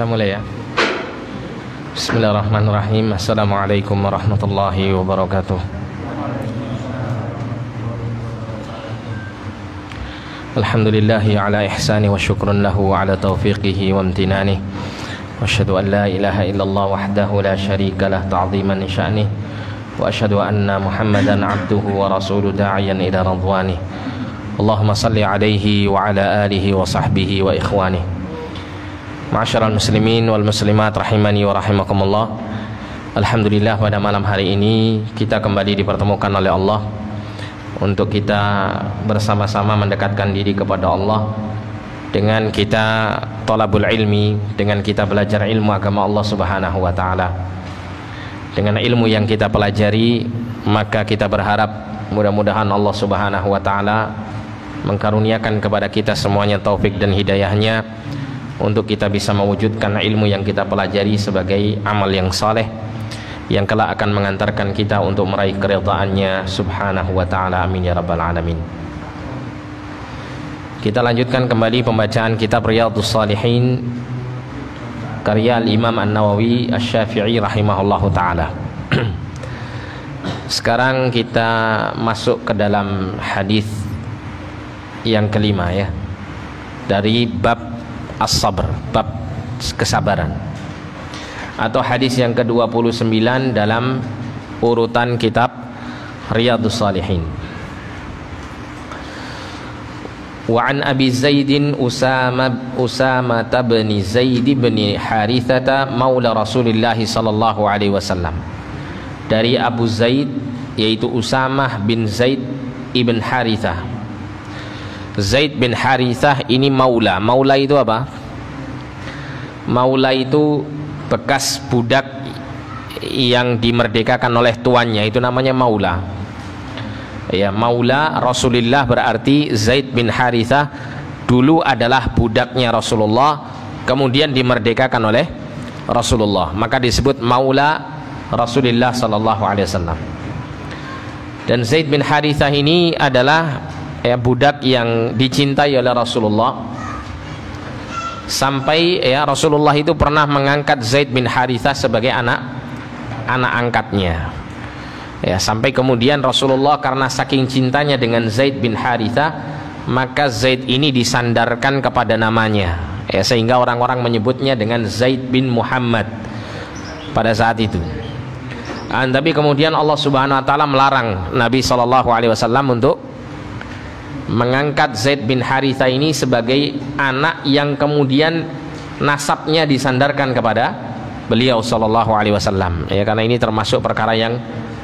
Kita mulai ya. Bismillahirrahmanirrahim. Assalamualaikum warahmatullahi wabarakatuh. Alhamdulillahi ala ihsani wa syukrun lahu ala taufiqihi wa amtinani. Wa asyhadu an la ilaha illallah wahdahu la syarika lah ta'ziman li sya'nih. Wa asyhadu anna Muhammadan abduhu wa rasuluhu da'iyan ila ridwanih. Allahumma salli alaihi wa ala alihi wa sahbihi wa ikhwanih. Ma'asyiral muslimin wal muslimat rahimani wa rahimakumullah. Alhamdulillah, pada malam hari ini kita kembali dipertemukan oleh Allah untuk kita bersama-sama mendekatkan diri kepada Allah dengan kita thalabul ilmi, dengan kita belajar ilmu agama Allah Subhanahu wa taala. Dengan ilmu yang kita pelajari, maka kita berharap mudah-mudahan Allah Subhanahu wa taala mengkaruniakan kepada kita semuanya taufik dan hidayahnya untuk kita bisa mewujudkan ilmu yang kita pelajari sebagai amal yang saleh yang kelak akan mengantarkan kita untuk meraih keridhaannya Subhanahu wa ta'ala. Amin ya rabbal alamin. Kita lanjutkan kembali pembacaan kitab Riyadhus Shalihin karya Imam An-Nawawi Asy-Syafi'i rahimahullahu ta'ala. Sekarang kita masuk ke dalam hadis yang kelima ya, dari bab As-Sabr, bab kesabaran, atau hadis yang ke-29 dalam urutan kitab Riyadhus Shalihin. Wa an Abi Zaidin Usama bin Zaid bin Harithah maula Rasulullah sallallahu alaihi wasallam. Dari Abu Zaid, yaitu Usamah bin Zaid ibn Harithah. Zaid bin Harithah ini maula. Maula itu apa? Maula itu bekas budak yang dimerdekakan oleh tuannya, itu namanya maula. Ya, maula Rasulullah berarti Zaid bin Harithah dulu adalah budaknya Rasulullah, kemudian dimerdekakan oleh Rasulullah, maka disebut maula Rasulullah sallallahu alaihi wasallam. Dan Zaid bin Harithah ini adalah budak yang dicintai oleh Rasulullah, sampai Rasulullah itu pernah mengangkat Zaid bin Harithah sebagai anak angkatnya. Sampai kemudian Rasulullah karena saking cintanya dengan Zaid bin Harithah, maka Zaid ini disandarkan kepada namanya, sehingga orang-orang menyebutnya dengan Zaid bin Muhammad pada saat itu. Tapi kemudian Allah Subhanahu wa taala melarang Nabi sallallahu alaihi wasallam untuk mengangkat Zaid bin Harithah ini sebagai anak yang kemudian nasabnya disandarkan kepada beliau sallallahu alaihi wasallam, karena ini termasuk perkara yang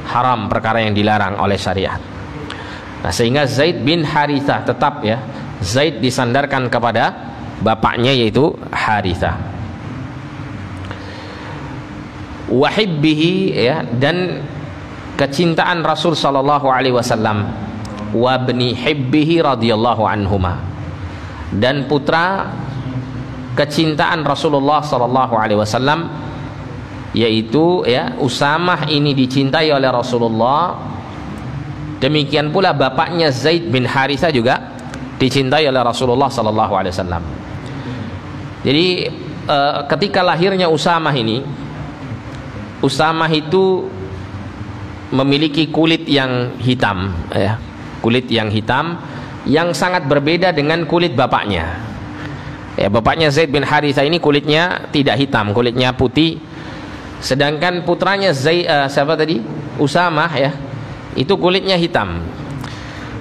haram, perkara yang dilarang oleh syariat. Nah, sehingga Zaid bin Harithah tetap Zaid disandarkan kepada bapaknya, yaitu Harithah. Wahibbihi, dan kecintaan Rasul sallallahu alaihi wasallam, wa bni hibbihi radhiyallahu anhuma, dan putra kecintaan Rasulullah sallallahu alaihi wasallam, yaitu Usamah ini dicintai oleh Rasulullah. Demikian pula bapaknya Zaid bin Harithah juga dicintai oleh Rasulullah sallallahu alaihi wasallam. Jadi ketika lahirnya Usamah ini, Usamah itu memiliki kulit yang hitam, kulit yang hitam yang sangat berbeda dengan kulit bapaknya. Bapaknya Zaid bin Harithah ini kulitnya tidak hitam, kulitnya putih. Sedangkan putranya Usamah itu kulitnya hitam.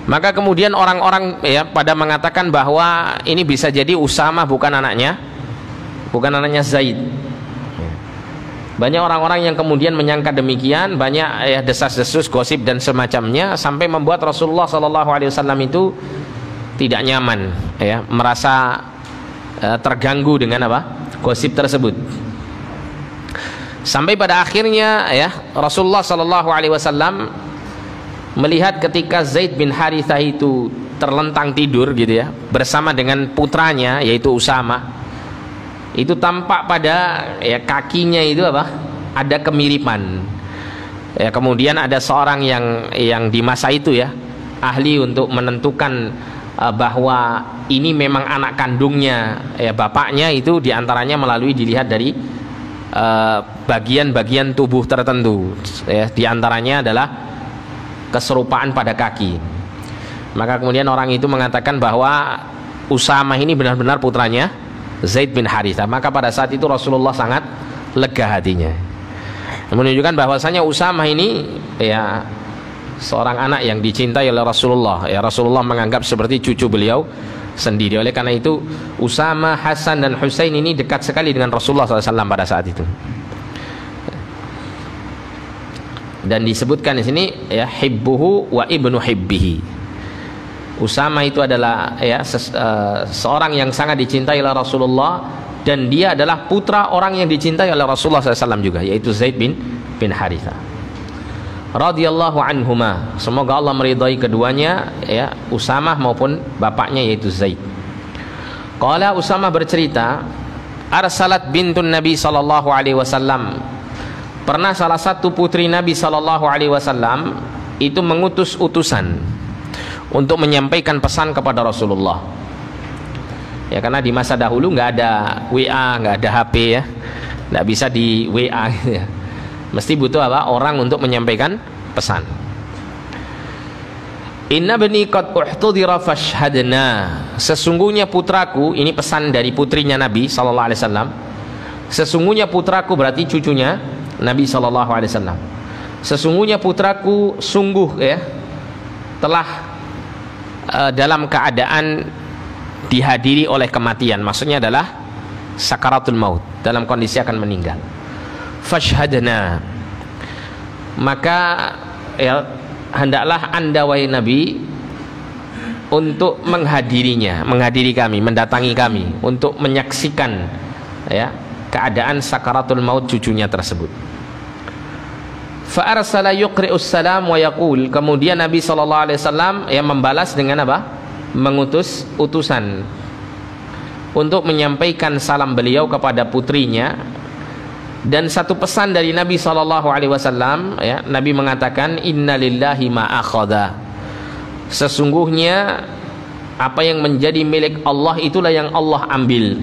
Maka kemudian orang-orang pada mengatakan bahwa ini bisa jadi Usamah bukan anaknya Zaid. Banyak orang-orang yang kemudian menyangka demikian, banyak desas-desus, gosip dan semacamnya, sampai membuat Rasulullah SAW itu tidak nyaman, merasa terganggu dengan gosip tersebut. Sampai pada akhirnya Rasulullah SAW melihat ketika Zaid bin Harithah itu terlentang tidur bersama dengan putranya, yaitu Usamah. Itu tampak pada kakinya itu ada kemiripan. Kemudian ada seorang yang di masa itu ahli untuk menentukan bahwa ini memang anak kandungnya ya bapaknya, itu diantaranya melalui dilihat dari bagian-bagian tubuh tertentu ya, diantaranya adalah keserupaan pada kaki. Maka kemudian orang itu mengatakan bahwa Usamah ini benar-benar putranya Zaid bin Harithah. Maka pada saat itu Rasulullah sangat lega hatinya, menunjukkan bahwasanya Usamah ini ya seorang anak yang dicintai oleh Rasulullah ya. Rasulullah menganggap seperti cucu beliau sendiri. Oleh karena itu Usamah, Hasan dan Husain ini dekat sekali dengan Rasulullah SAW pada saat itu. Dan disebutkan di sini ya, hibbuhu wa ibnu hibbihi. Usamah itu adalah ya seorang yang sangat dicintai oleh Rasulullah, dan dia adalah putra orang yang dicintai oleh Rasulullah SAW juga, yaitu Zaid bin Harithah radhiyallahu anhuma. Semoga Allah meridhai keduanya ya, Usamah maupun bapaknya yaitu Zaid. Qala, Usamah bercerita, arsalat bintun Nabi sallallahu alaihi wasallam. Pernah salah satu putri Nabi sallallahu alaihi wasallam itu mengutus utusan untuk menyampaikan pesan kepada Rasulullah. Ya, karena di masa dahulu nggak ada WA, nggak ada HP ya, nggak bisa di WA gitu ya. Mesti butuh apa? Orang untuk menyampaikan pesan. Inna bani qad uhtudira fashhadna. Sesungguhnya putraku, ini pesan dari putrinya Nabi sallallahu alaihi wasallam. Sesungguhnya putraku berarti cucunya Nabi sallallahu alaihi wasallam. Sesungguhnya putraku sungguh ya telah dalam keadaan dihadiri oleh kematian. Maksudnya adalah sakaratul maut, dalam kondisi akan meninggal. Fashhadna, maka ya hendaklah anda wahai Nabi untuk menghadirinya, menghadiri kami, mendatangi kami untuk menyaksikan ya keadaan sakaratul maut cucunya tersebut. Fa arsala yuqri'us salam wa yaqul, kemudian Nabi sallallahu alaihi wasallam ya membalas dengan apa? Mengutus utusan untuk menyampaikan salam beliau kepada putrinya. Dan satu pesan dari Nabi sallallahu alaihi wasallam ya, Nabi mengatakan innalillahi ma akhadha. Sesungguhnya apa yang menjadi milik Allah itulah yang Allah ambil.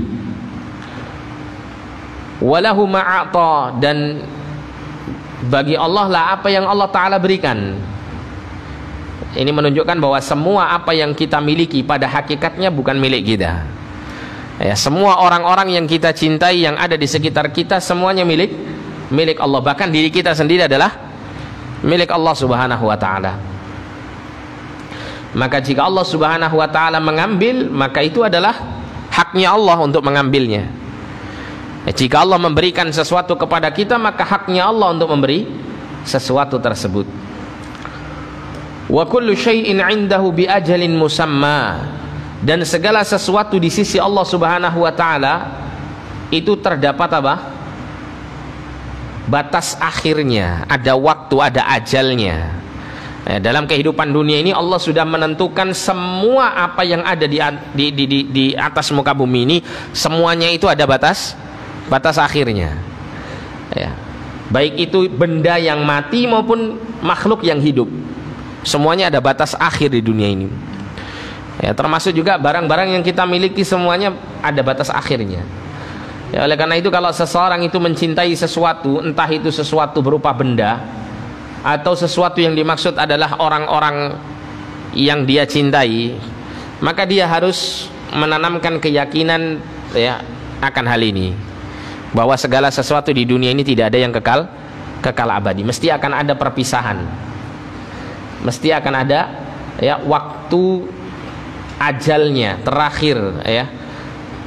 Walahu ma a'ta, dan bagi Allah lah apa yang Allah taala berikan. Ini menunjukkan bahwa semua apa yang kita miliki pada hakikatnya bukan milik kita. Ya, semua orang-orang yang kita cintai yang ada di sekitar kita semuanya milik Allah. Bahkan diri kita sendiri adalah milik Allah Subhanahu wa taala. Maka jika Allah Subhanahu wa taala mengambil, maka itu adalah haknya Allah untuk mengambilnya. Jika Allah memberikan sesuatu kepada kita, maka haknya Allah untuk memberi sesuatu tersebut. Wa kullu syai'in 'indahu bi ajalin musamma. Dan segala sesuatu di sisi Allah Subhanahu wa taala itu terdapat apa? Batas akhirnya, ada waktu, ada ajalnya. Dalam kehidupan dunia ini Allah sudah menentukan semua apa yang ada di atas muka bumi ini, semuanya itu ada batas akhirnya. Ya. Baik itu benda yang mati maupun makhluk yang hidup, semuanya ada batas akhir di dunia ini. Ya, termasuk juga barang-barang yang kita miliki semuanya ada batas akhirnya. Ya, oleh karena itu kalau seseorang itu mencintai sesuatu, entah itu sesuatu berupa benda atau sesuatu yang dimaksud adalah orang-orang yang dia cintai, maka dia harus menanamkan keyakinan ya akan hal ini, bahwa segala sesuatu di dunia ini tidak ada yang kekal abadi. Mesti akan ada perpisahan, mesti akan ada ya waktu ajalnya terakhir ya,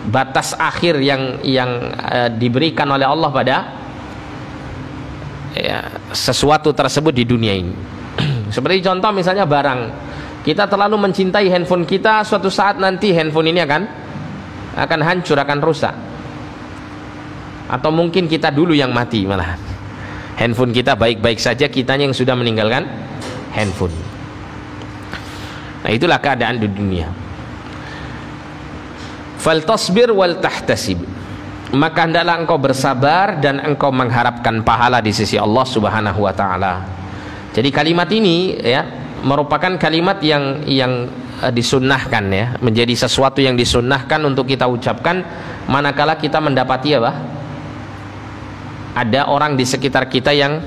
batas akhir yang diberikan oleh Allah pada ya, sesuatu tersebut di dunia ini. Seperti contoh misalnya barang, kita terlalu mencintai handphone kita, suatu saat nanti handphone ini akan hancur, akan rusak. Atau mungkin kita dulu yang mati malah. Handphone kita baik-baik saja, kitanya yang sudah meninggalkan handphone. Nah, itulah keadaan di dunia. Faltasbir wal tahtasib, maka hendaklah engkau bersabar dan engkau mengharapkan pahala di sisi Allah Subhanahu wa taala. Jadi kalimat ini ya merupakan kalimat yang disunnahkan ya, menjadi sesuatu yang disunnahkan untuk kita ucapkan manakala kita mendapati apa? Ada orang di sekitar kita yang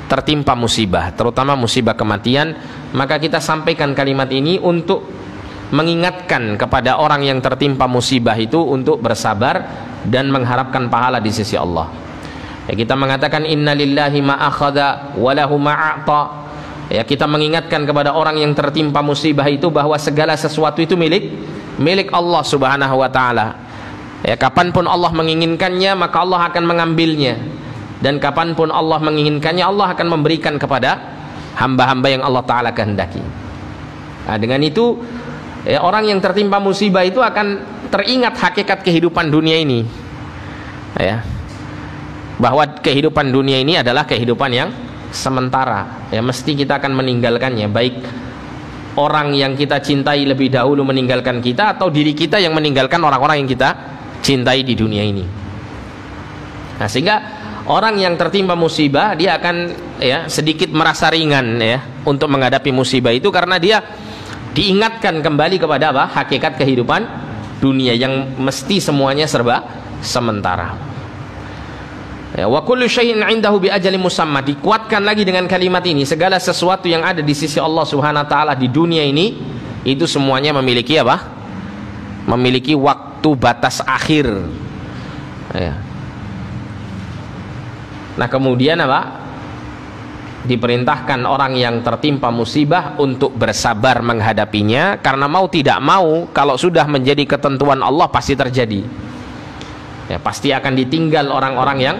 tertimpa musibah, terutama musibah kematian, maka kita sampaikan kalimat ini untuk mengingatkan kepada orang yang tertimpa musibah itu untuk bersabar dan mengharapkan pahala di sisi Allah. Ya, kita mengatakan innalillahi ma akhadha wa lahu ma a'ta. Ya, kita mengingatkan kepada orang yang tertimpa musibah itu bahwa segala sesuatu itu milik Allah Subhanahu wa taala. Ya, kapanpun Allah menginginkannya maka Allah akan mengambilnya, dan kapanpun Allah menginginkannya Allah akan memberikan kepada hamba-hamba yang Allah taala kehendaki. Nah, dengan itu ya, orang yang tertimpa musibah itu akan teringat hakikat kehidupan dunia ini, ya, bahwa kehidupan dunia ini adalah kehidupan yang sementara. Ya, mesti kita akan meninggalkannya, baik orang yang kita cintai lebih dahulu meninggalkan kita, atau diri kita yang meninggalkan orang-orang yang kita cintai di dunia ini. Nah, sehingga orang yang tertimpa musibah dia akan ya sedikit merasa ringan ya untuk menghadapi musibah itu, karena dia diingatkan kembali kepada apa? Hakikat kehidupan dunia yang mesti semuanya serba sementara. Ya, wa kullu syai'in 'indahu bi ajalin musamma. Dikuatkan lagi dengan kalimat ini, segala sesuatu yang ada di sisi Allah Subhanahu wa taala di dunia ini itu semuanya memiliki apa? Memiliki waktu batas akhir. Ya. Nah, kemudian apa? Diperintahkan orang yang tertimpa musibah untuk bersabar menghadapinya, karena mau tidak mau kalau sudah menjadi ketentuan Allah pasti terjadi. Ya, pasti akan ditinggal orang-orang yang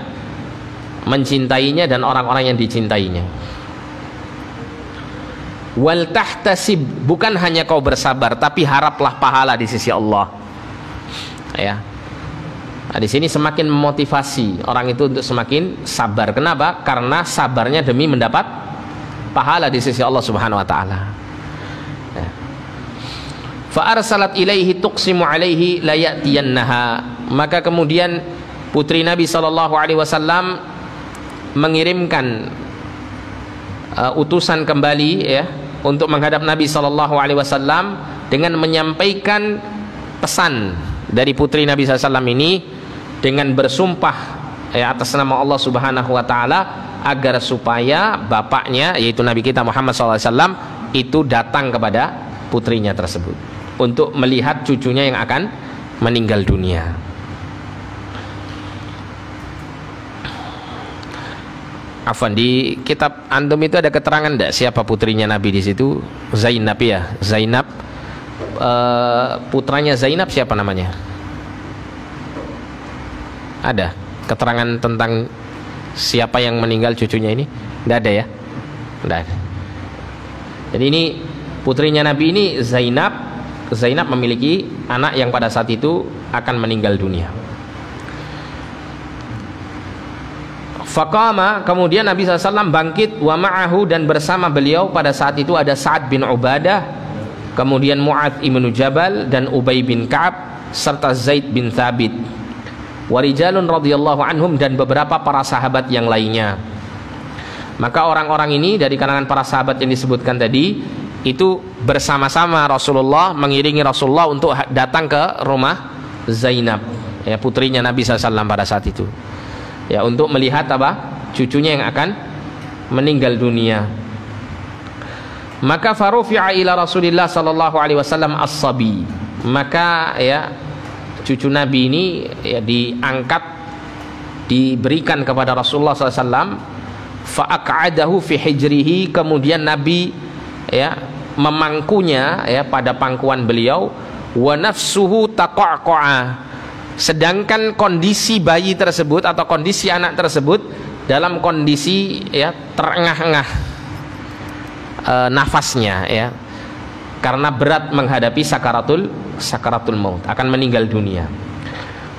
mencintainya dan orang-orang yang dicintainya. Wal tahtasib, bukan hanya kau bersabar tapi haraplah pahala di sisi Allah. Ya. Nah, di sini semakin memotivasi orang itu untuk semakin sabar. Kenapa? Karena sabarnya demi mendapat pahala di sisi Allah Subhanahu wa taala. Ya. Fa arsalat ilaihi tuqsimu alaihi la ya'tiyannaha. Maka kemudian putri Nabi sallallahu alaihi wasallam mengirimkan utusan kembali ya untuk menghadap Nabi sallallahu alaihi wasallam dengan menyampaikan pesan dari putri Nabi sallallahu alaihi wasallam ini dengan bersumpah ya atas nama Allah Subhanahu wa taala agar supaya bapaknya yaitu Nabi kita Muhammad sallallahu alaihi wasallam itu datang kepada putrinya tersebut untuk melihat cucunya yang akan meninggal dunia. Afwan, di kitab antum itu ada keterangan enggak siapa putrinya Nabi di situ? Zainab ya, Zainab. Putranya Zainab siapa namanya? Ada keterangan tentang siapa yang meninggal cucunya ini? Enggak ada ya? Enggak ada. Jadi ini putrinya Nabi ini Zainab. Zainab memiliki anak yang pada saat itu akan meninggal dunia. Faqama, kemudian Nabi SAW bangkit, wa ma'ahu, dan bersama beliau pada saat itu ada Sa'ad bin Ubadah, kemudian Mu'adz ibnu Jabal dan Ubay bin Ka'ab serta Zaid bin Thabit, wa rijalun radhiyallahu anhum, dan beberapa para sahabat yang lainnya. Maka orang-orang ini dari kalangan para sahabat yang disebutkan tadi itu bersama-sama Rasulullah, mengiringi Rasulullah untuk datang ke rumah Zainab ya putrinya Nabi SAW pada saat itu. Ya, untuk melihat apa? Cucunya yang akan meninggal dunia. Maka farufi'a ila Rasulillah sallallahu alaihi wasallam as-sabi. Maka ya cucu Nabi ini ya diangkat, diberikan kepada Rasulullah sallallahu alaihi wasallam, fa aq'adahu fi hijrihi, kemudian Nabi ya memangkunya ya pada pangkuan beliau, wa nafsuhu taqaqa'a, sedangkan kondisi bayi tersebut atau kondisi anak tersebut dalam kondisi ya terengah-engah nafasnya ya, karena berat menghadapi sakaratul maut, akan meninggal dunia.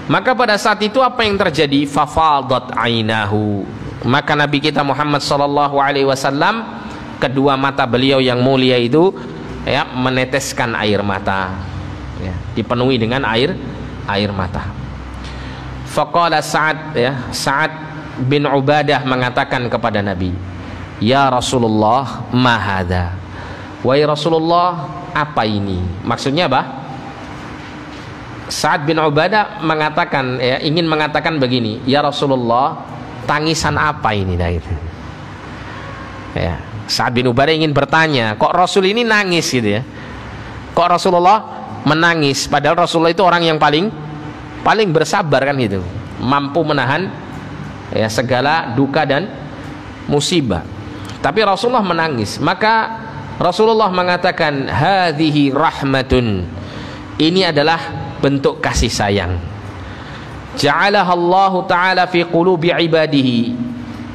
Maka pada saat itu apa yang terjadi? Fafadat ainahu, maka Nabi kita Muhammad sallallahu alaihi wasallam, kedua mata beliau yang mulia itu ya meneteskan air mata ya, dipenuhi dengan air mata. Faqala Sa'ad ya, Sa'ad bin Ubadah mengatakan kepada Nabi, ya Rasulullah, ma hadza, wahai Rasulullah, apa ini? Maksudnya apa? Sa'ad bin Ubadah mengatakan, ya, ingin mengatakan begini, ya Rasulullah, tangisan apa ini? Nah, itu. Ya, Sa'ad bin Ubadah ingin bertanya, kok Rasul ini nangis gitu ya? Kok Rasulullah menangis? Padahal Rasulullah itu orang yang paling bersabar kan gitu, mampu menahan ya segala duka dan musibah. Tapi Rasulullah menangis. Maka Rasulullah mengatakan, hadhihi rahmatun, ini adalah bentuk kasih sayang. Ja'alaha Allah Ta'ala fi qulubi ibadihi,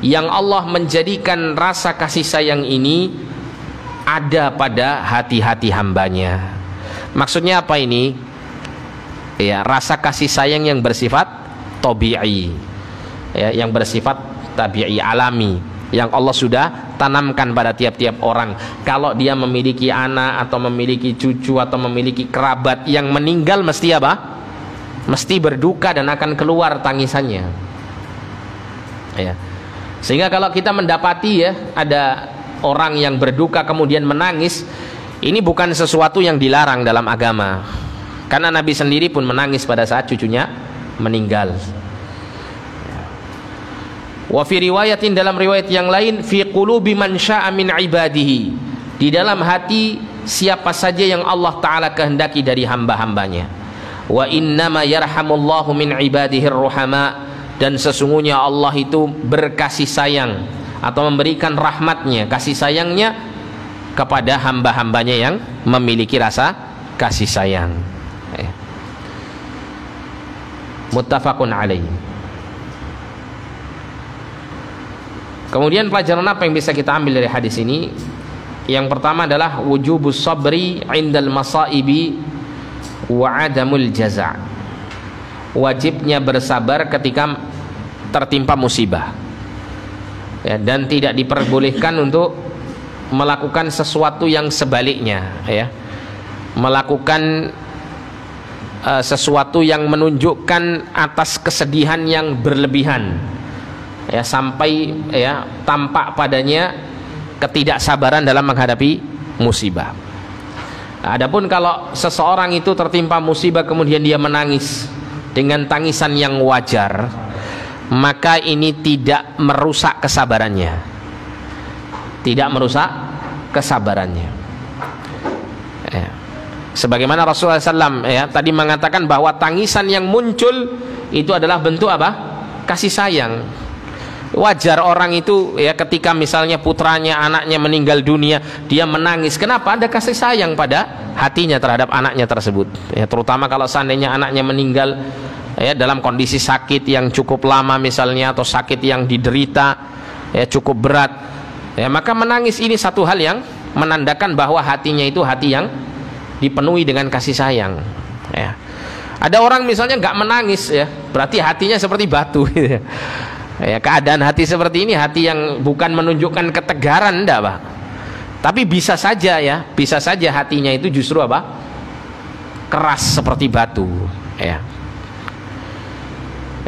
yang Allah menjadikan rasa kasih sayang ini ada pada hati-hati hambanya. Maksudnya apa ini? Ya, rasa kasih sayang yang bersifat tabi'i, ya, yang bersifat tabi'i, alami, yang Allah sudah tanamkan pada tiap-tiap orang. Kalau dia memiliki anak atau memiliki cucu atau memiliki kerabat yang meninggal, mesti apa? Mesti berduka dan akan keluar tangisannya. Ya. Sehingga kalau kita mendapati ya ada orang yang berduka kemudian menangis, ini bukan sesuatu yang dilarang dalam agama. Karena Nabi sendiri pun menangis pada saat cucunya meninggal. Wa fi riwayatin, dalam riwayat yang lain, fi qulubi man syaa min ibadihi, di dalam hati siapa saja yang Allah Ta'ala kehendaki dari hamba-hambanya. Wa innama yarhamullahu min ibadihi ruhama, dan sesungguhnya Allah itu berkasih sayang atau memberikan rahmatnya, kasih sayangnya kepada hamba-hambanya yang memiliki rasa kasih sayang. Muttafaqun alaih. Kemudian pelajaran apa yang bisa kita ambil dari hadis ini? Yang pertama adalah wujubus sabri indal masaibi wa adamul jaza'. Wajibnya bersabar ketika tertimpa musibah, ya, dan tidak diperbolehkan untuk melakukan sesuatu yang sebaliknya, ya, melakukan sesuatu yang menunjukkan atas kesedihan yang berlebihan, ya, sampai ya tampak padanya ketidaksabaran dalam menghadapi musibah. Adapun kalau seseorang itu tertimpa musibah kemudian dia menangis dengan tangisan yang wajar, maka ini tidak merusak kesabarannya, tidak merusak kesabarannya. Ya. Sebagaimana Rasulullah SAW ya tadi mengatakan bahwa tangisan yang muncul itu adalah bentuk apa? Kasih sayang. Wajar orang itu ya ketika misalnya putranya, anaknya meninggal dunia, dia menangis. Kenapa? Ada kasih sayang pada hatinya terhadap anaknya tersebut. Ya, terutama kalau seandainya anaknya meninggal ya dalam kondisi sakit yang cukup lama misalnya, atau sakit yang diderita ya cukup berat. Ya, maka menangis ini satu hal yang menandakan bahwa hatinya itu hati yang dipenuhi dengan kasih sayang. Ya. Ada orang misalnya nggak menangis, ya berarti hatinya seperti batu. Ya, keadaan hati seperti ini hati yang bukan menunjukkan ketegaran, enggak Pak. Tapi bisa saja ya, bisa saja hatinya itu justru apa? Keras seperti batu. Ya.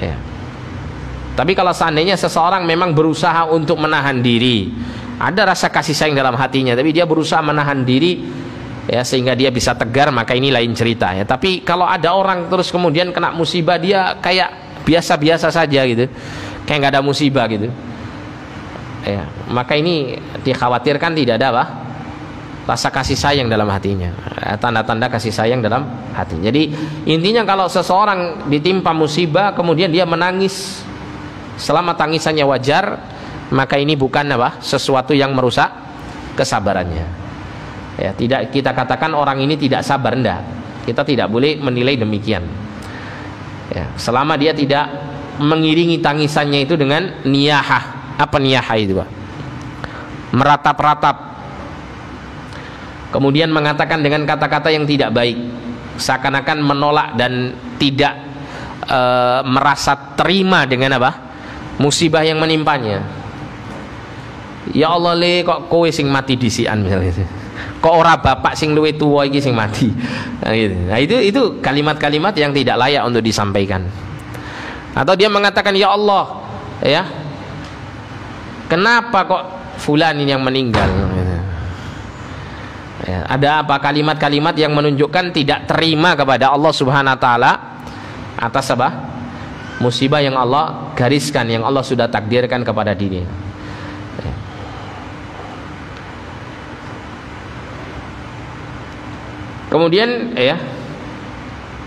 Ya. Tapi kalau seandainya seseorang memang berusaha untuk menahan diri, ada rasa kasih sayang dalam hatinya, tapi dia berusaha menahan diri ya sehingga dia bisa tegar, maka ini lain cerita ya. Tapi kalau ada orang terus kemudian kena musibah dia kayak biasa-biasa saja gitu, kayak nggak ada musibah gitu ya, maka ini dikhawatirkan tidak ada apa? Rasa kasih sayang dalam hatinya, tanda-tanda kasih sayang dalam hati. Jadi intinya kalau seseorang ditimpa musibah kemudian dia menangis, selama tangisannya wajar, maka ini bukan apa? Sesuatu yang merusak kesabarannya. Ya, tidak kita katakan orang ini tidak sabar, enggak. Kita tidak boleh menilai demikian. Ya, selama dia tidak mengiringi tangisannya itu dengan niyahah. Apa niyahah itu, Pak? Meratap-ratap. Kemudian mengatakan dengan kata-kata yang tidak baik, seakan-akan menolak dan tidak merasa terima dengan apa? Musibah yang menimpanya. Ya Allah le, kok kowe sing mati disian misalnya itu. Kok ora bapak sing luwih tuwa iki sing mati. Nah, itu kalimat-kalimat yang tidak layak untuk disampaikan. Atau dia mengatakan ya Allah, ya. Kenapa kok fulan ini yang meninggal? Ya, ada apa kalimat-kalimat yang menunjukkan tidak terima kepada Allah Subhanahu wa taala atas apa? Musibah yang Allah gariskan, yang Allah sudah takdirkan kepada dirinya. Ya. Kemudian ya,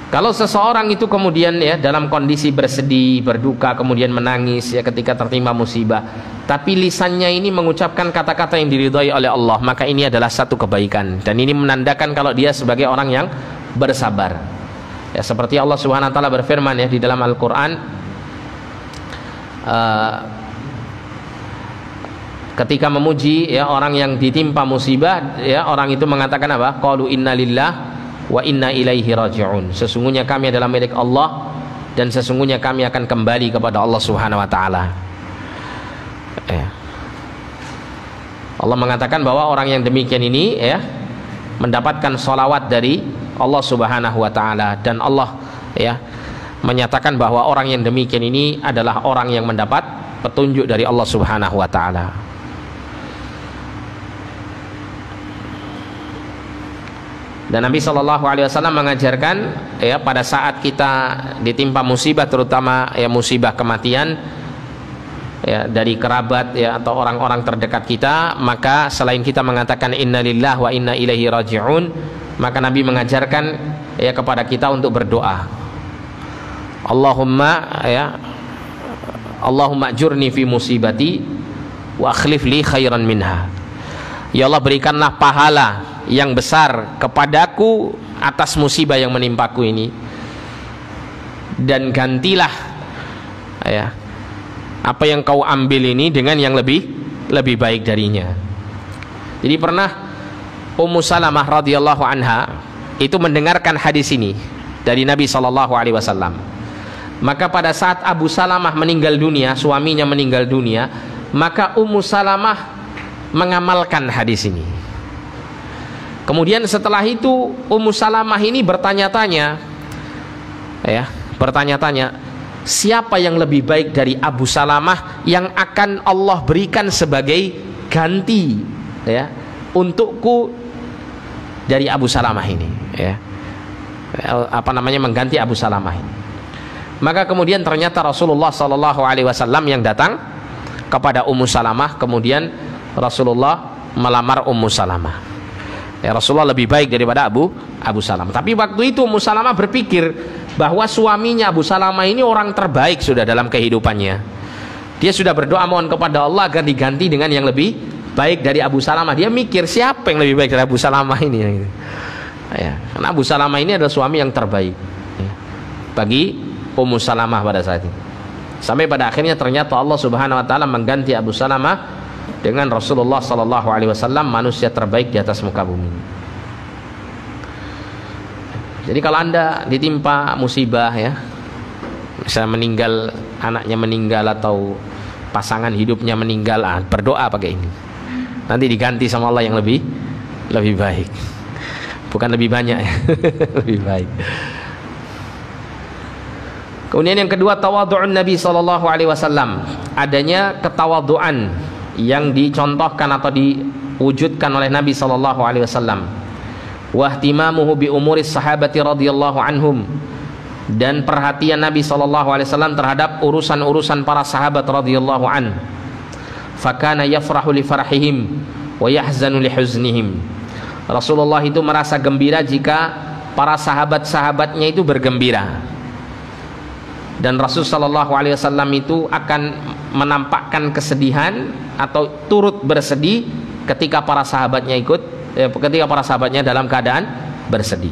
kalau seseorang itu kemudian ya dalam kondisi bersedih, berduka, kemudian menangis ya ketika tertimpa musibah, tapi lisannya ini mengucapkan kata-kata yang diridhai oleh Allah, maka ini adalah satu kebaikan, dan ini menandakan kalau dia sebagai orang yang bersabar. Ya, seperti Allah Subhanahu wa taala berfirman ya di dalam Al-Qur'an, ketika memuji ya orang yang ditimpa musibah, ya orang itu mengatakan apa? Qalu innalillahi wa inna ilaihi raji'un. Sesungguhnya kami adalah milik Allah dan sesungguhnya kami akan kembali kepada Allah Subhanahu wa taala. Ya. Allah mengatakan bahwa orang yang demikian ini ya mendapatkan sholawat dari Allah Subhanahu wa taala, dan Allah ya menyatakan bahwa orang yang demikian ini adalah orang yang mendapat petunjuk dari Allah Subhanahu wa taala. Dan Nabi Shallallahu Alaihi Wasallam mengajarkan ya pada saat kita ditimpa musibah, terutama ya musibah kematian ya dari kerabat ya atau orang-orang terdekat kita, maka selain kita mengatakan innalillahi wa inna ilaihi raji'un, maka Nabi mengajarkan ya kepada kita untuk berdoa. Allahumma ajurni fi musibati wa akhlif li khairan minha. Ya Allah, berikanlah pahala yang besar kepadaku atas musibah yang menimpaku ini, dan gantilah ya apa yang kau ambil ini dengan yang lebih baik darinya. Jadi pernah Ummu Salamah radhiyallahu anha itu mendengarkan hadis ini dari Nabi Shallallahu Alaihi Wasallam. Maka pada saat Abu Salamah meninggal dunia, suaminya meninggal dunia, maka Ummu Salamah mengamalkan hadis ini. Kemudian setelah itu Ummu Salamah ini bertanya-tanya, siapa yang lebih baik dari Abu Salamah yang akan Allah berikan sebagai ganti ya untukku dari Abu Salamah ini ya, mengganti Abu Salamah ini. Maka kemudian ternyata Rasulullah Sallallahu Alaihi Wasallam yang datang kepada Ummu Salamah, kemudian Rasulullah melamar Ummu Salamah. Ya, Rasulullah lebih baik daripada Abu Salamah. Tapi waktu itu Ummu Salamah berpikir bahwa suaminya Abu Salamah ini orang terbaik sudah dalam kehidupannya. Dia sudah berdoa mohon kepada Allah agar diganti dengan yang lebih baik dari Abu Salamah. Dia mikir siapa yang lebih baik dari Abu Salamah ini ya, karena Abu Salamah ini adalah suami yang terbaik ya, bagi Ummu Salamah pada saat itu. Sampai pada akhirnya ternyata Allah Subhanahu wa taala mengganti Abu Salamah dengan Rasulullah Sallallahu Alaihi Wasallam, manusia terbaik di atas muka bumi. Jadi kalau Anda ditimpa musibah ya, misalnya meninggal, anaknya meninggal atau pasangan hidupnya meninggal, berdoa pakai ini. Nanti diganti sama Allah yang lebih baik. Bukan lebih banyak ya. Lebih baik. Kemudian yang kedua, tawadhu'un Nabi Sallallahu Alaihi Wasallam, adanya ketawadhu'an yang dicontohkan atau diwujudkan oleh Nabi Sallallahu Alaihi Wasallam. Wahtimamuhu bi umuris sahabati radhiyallahu anhum, dan perhatian Nabi Sallallahu Alaihi Wasallam terhadap urusan-urusan para sahabat radhiyallahu an. Fakana yafrahu li farahihim wa yahzanu li huznihim. Rasulullah itu merasa gembira jika para sahabat-sahabatnya itu bergembira, dan Rasul Sallallahu Alaihi Wasallam itu akan menampakkan kesedihan atau turut bersedih ketika para sahabatnya dalam keadaan bersedih.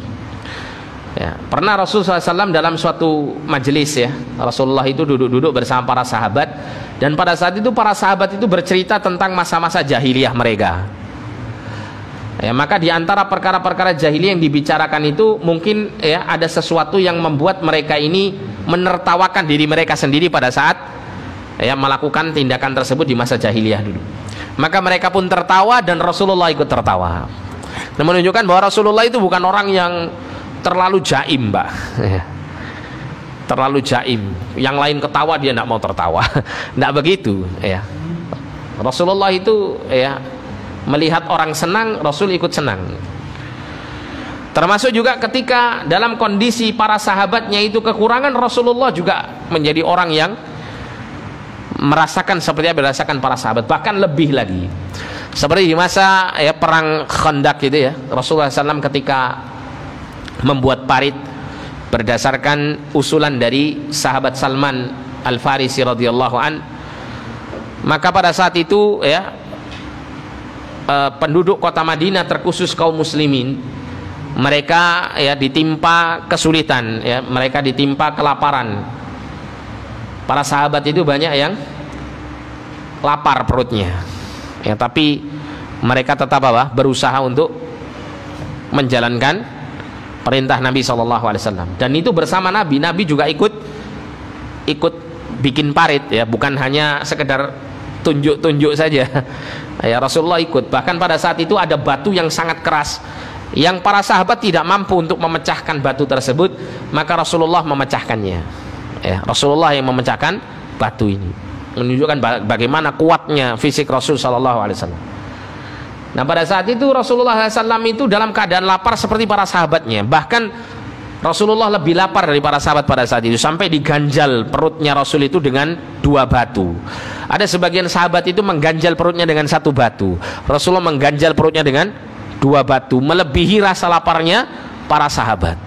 Ya, pernah Rasulullah SAW dalam suatu majelis ya, Rasulullah itu duduk-duduk bersama para sahabat, dan pada saat itu para sahabat itu bercerita tentang masa-masa jahiliyah mereka. Ya, maka di antara perkara-perkara jahiliyah yang dibicarakan itu mungkin ya ada sesuatu yang membuat mereka ini menertawakan diri mereka sendiri pada saat ya melakukan tindakan tersebut di masa jahiliyah dulu. Maka mereka pun tertawa dan Rasulullah ikut tertawa. Nah, menunjukkan bahwa Rasulullah itu bukan orang yang terlalu jaim, Mbak. Terlalu jaim. Yang lain ketawa dia tidak mau tertawa. Tidak begitu, ya. Rasulullah itu ya melihat orang senang, Rasul ikut senang. Termasuk juga ketika dalam kondisi para sahabatnya itu kekurangan, Rasulullah juga menjadi orang yang merasakan seperti apa dirasakan para sahabat, bahkan lebih lagi. Seperti di masa perang Khandaq gitu ya, Rasulullah SAW ketika membuat parit berdasarkan usulan dari sahabat Salman Al-Farisi radhiyallahu an, maka pada saat itu penduduk kota Madinah terkhusus kaum muslimin, mereka ditimpa kesulitan, mereka ditimpa kelaparan. Para sahabat itu banyak yang lapar perutnya, tapi mereka tetap berusaha untuk menjalankan perintah Nabi SAW. Dan itu bersama Nabi juga ikut bikin parit, bukan hanya sekedar tunjuk-tunjuk saja. Rasulullah ikut. Bahkan pada saat itu ada batu yang sangat keras, yang para sahabat tidak mampu untuk memecahkan batu tersebut, maka Rasulullah memecahkannya. Rasulullah yang memecahkan batu ini, menunjukkan bagaimana kuatnya fisik Rasul Sallallahu Alaihi Wasallam. Nah, pada saat itu Rasulullah SAW itu dalam keadaan lapar seperti para sahabatnya. Bahkan Rasulullah lebih lapar dari para sahabat pada saat itu, sampai diganjal perutnya Rasul itu dengan 2 batu. Ada sebagian sahabat itu mengganjal perutnya dengan 1 batu. Rasulullah mengganjal perutnya dengan 2 batu, melebihi rasa laparnya para sahabat.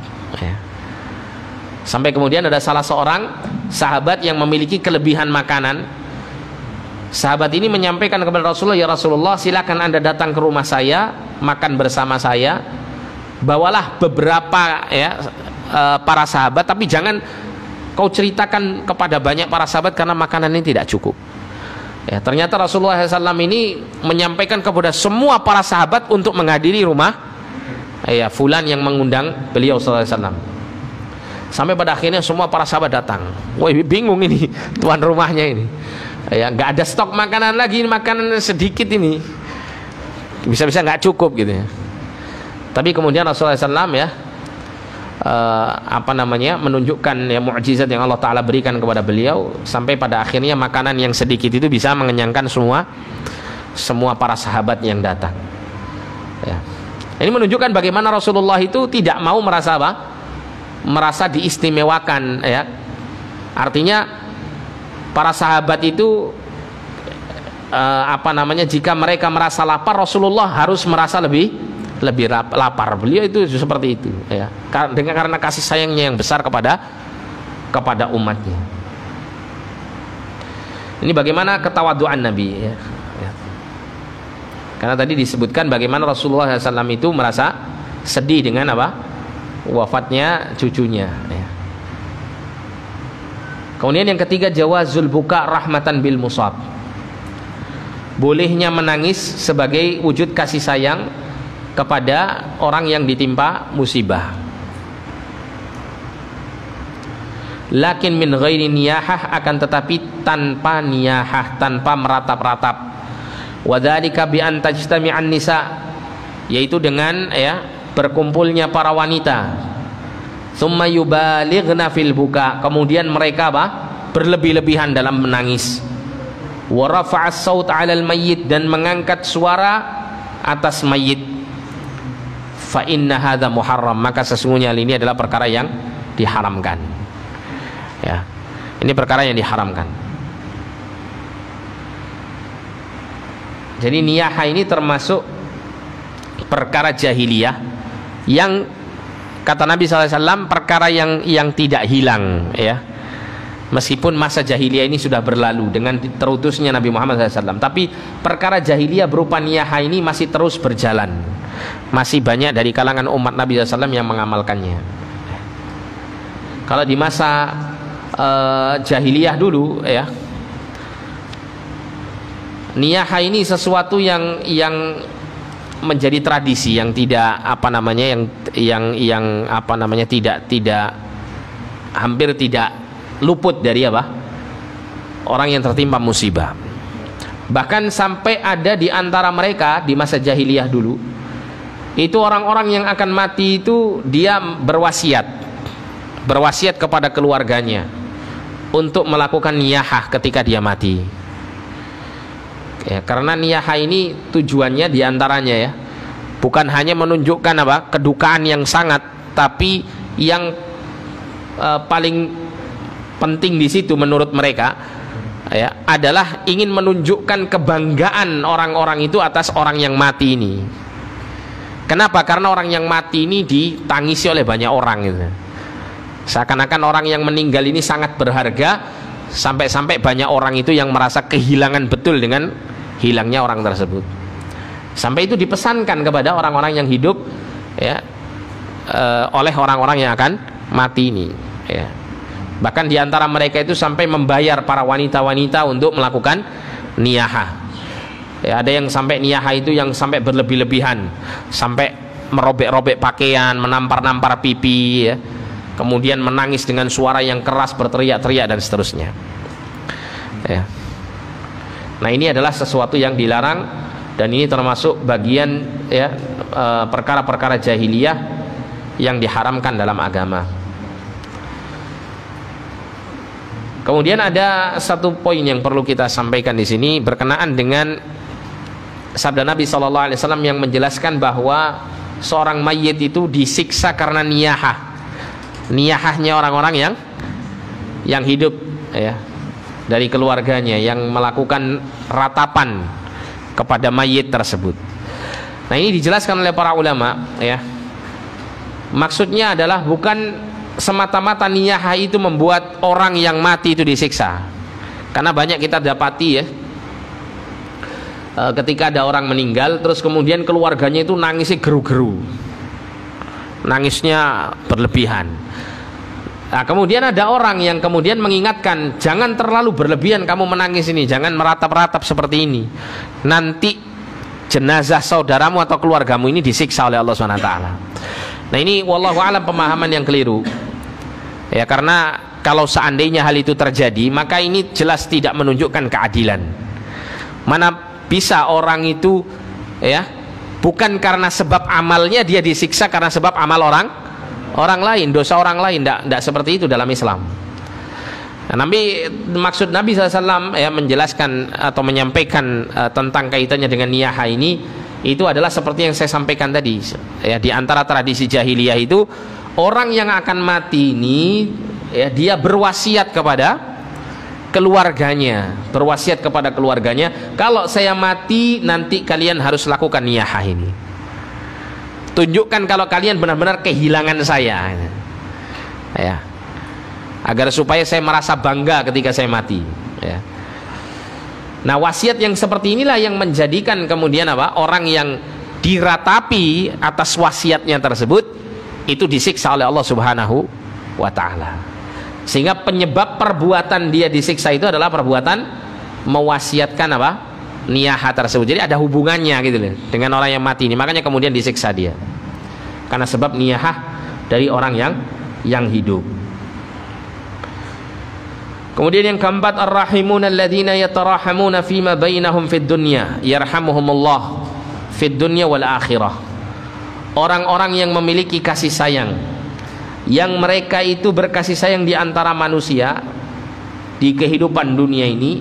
Sampai kemudian ada salah seorang sahabat yang memiliki kelebihan makanan. Sahabat ini menyampaikan kepada Rasulullah, ya Rasulullah, silakan Anda datang ke rumah saya, makan bersama saya. Bawalah beberapa para sahabat, tapi jangan kau ceritakan kepada banyak para sahabat karena makanan ini tidak cukup. Ternyata Rasulullah SAW ini menyampaikan kepada semua para sahabat untuk menghadiri rumah fulan yang mengundang beliau SAW. Sampai pada akhirnya semua para sahabat datang. Wah, bingung ini tuan rumahnya ini. Nggak ada stok makanan lagi, makanan sedikit ini, bisa-bisa nggak cukup gitu ya. Tapi kemudian Rasulullah SAW menunjukkan mukjizat yang Allah Ta'ala berikan kepada beliau, sampai pada akhirnya makanan yang sedikit itu bisa mengenyangkan semua para sahabat yang datang. Ini menunjukkan bagaimana Rasulullah itu tidak mau merasa diistimewakan. Artinya para sahabat itu jika mereka merasa lapar, Rasulullah harus merasa lebih lapar. Beliau itu seperti itu, karena kasih sayangnya yang besar kepada umatnya. Ini bagaimana ketawaduan Nabi, karena tadi disebutkan bagaimana Rasulullah SAW itu merasa sedih dengan wafatnya cucunya. Kemudian yang ketiga, jawazul buka rahmatan bil musab, bolehnya menangis sebagai wujud kasih sayang kepada orang yang ditimpa musibah. Lakin min ghairi niyahah, akan tetapi tanpa niyahah, tanpa meratap-ratap. Wa dzalika bi an tajtami'an nisa, yaitu dengan berkumpulnya para wanita. Tsumma yubalighna fil buka, kemudian mereka berlebih-lebihan dalam menangis. Wa rafa'as saut 'alal mayyit, dan mengangkat suara atas mayit. Fa inna hadza muharram, maka sesungguhnya ini adalah perkara yang diharamkan. Ini perkara yang diharamkan. Jadi niyahah ini termasuk perkara jahiliyah yang kata Nabi SAW perkara yang tidak hilang, meskipun masa jahiliyah ini sudah berlalu dengan terutusnya Nabi Muhammad SAW, tapi perkara jahiliyah berupa niyahah ini masih terus berjalan. Masih banyak dari kalangan umat Nabi SAW yang mengamalkannya. Kalau di masa jahiliyah dulu, niyahah ini sesuatu yang menjadi tradisi yang tidak tidak hampir tidak luput dari orang yang tertimpa musibah. Bahkan sampai ada di antara mereka di masa jahiliyah dulu, itu orang-orang yang akan mati itu dia berwasiat kepada keluarganya untuk melakukan niyahah ketika dia mati. Karena niyahah ini tujuannya diantaranya bukan hanya menunjukkan kedukaan yang sangat, tapi yang paling penting di situ menurut mereka adalah ingin menunjukkan kebanggaan orang-orang itu atas orang yang mati ini. Kenapa? Karena orang yang mati ini ditangisi oleh banyak orang gitu. Seakan-akan orang yang meninggal ini sangat berharga, sampai-sampai banyak orang itu yang merasa kehilangan betul dengan hilangnya orang tersebut. Sampai itu dipesankan kepada orang-orang yang hidup oleh orang-orang yang akan mati ini. Bahkan diantara mereka itu sampai membayar para wanita-wanita untuk melakukan niyahah. Ada yang sampai niyahah itu yang sampai berlebih-lebihan, sampai merobek-robek pakaian, menampar-nampar pipi, kemudian menangis dengan suara yang keras, berteriak-teriak dan seterusnya. Nah, ini adalah sesuatu yang dilarang, dan ini termasuk bagian perkara-perkara jahiliyah yang diharamkan dalam agama. Kemudian ada satu poin yang perlu kita sampaikan di sini berkenaan dengan sabda Nabi SAW yang menjelaskan bahwa seorang mayit itu disiksa karena niyahah. Niyahahnya orang-orang yang hidup dari keluarganya, yang melakukan ratapan kepada mayit tersebut. Nah, ini dijelaskan oleh para ulama maksudnya adalah bukan semata-mata niyahah itu membuat orang yang mati itu disiksa. Karena banyak kita dapati ketika ada orang meninggal terus kemudian keluarganya itu nangisnya geru-geru, nangisnya berlebihan. Nah, kemudian ada orang yang kemudian mengingatkan, jangan terlalu berlebihan kamu menangis ini, jangan meratap-ratap seperti ini, nanti jenazah saudaramu atau keluargamu ini disiksa oleh Allah SWT. Nah, ini wallahu alam pemahaman yang keliru. Karena kalau seandainya hal itu terjadi, maka ini jelas tidak menunjukkan keadilan. Mana bisa orang itu bukan karena sebab amalnya dia disiksa karena sebab amal orang lain, dosa orang lain. Tidak seperti itu dalam Islam. Nah, maksud Nabi SAW menjelaskan atau menyampaikan tentang kaitannya dengan niyahah ini, itu adalah seperti yang saya sampaikan tadi. Di antara tradisi jahiliyah itu, orang yang akan mati ini dia berwasiat kepada keluarganya, kalau saya mati nanti kalian harus lakukan niyahah ini. Tunjukkan kalau kalian benar-benar kehilangan saya, agar supaya saya merasa bangga ketika saya mati. Nah, wasiat yang seperti inilah yang menjadikan kemudian orang yang diratapi atas wasiatnya tersebut itu disiksa oleh Allah Subhanahu wa Ta'ala. Sehingga penyebab perbuatan dia disiksa itu adalah perbuatan mewasiatkan niyahah tersebut. Jadi ada hubungannya gitu loh dengan orang yang mati ini. Makanya kemudian disiksa dia karena sebab niyahah dari orang yang hidup. Kemudian yang keempat, ar-rahimun alladzina yatarahamuna fima bainahum fid dunya yarhamuhumullah fid dunya wal akhirah. Orang-orang yang memiliki kasih sayang, yang mereka itu berkasih sayang di antara manusia di kehidupan dunia ini,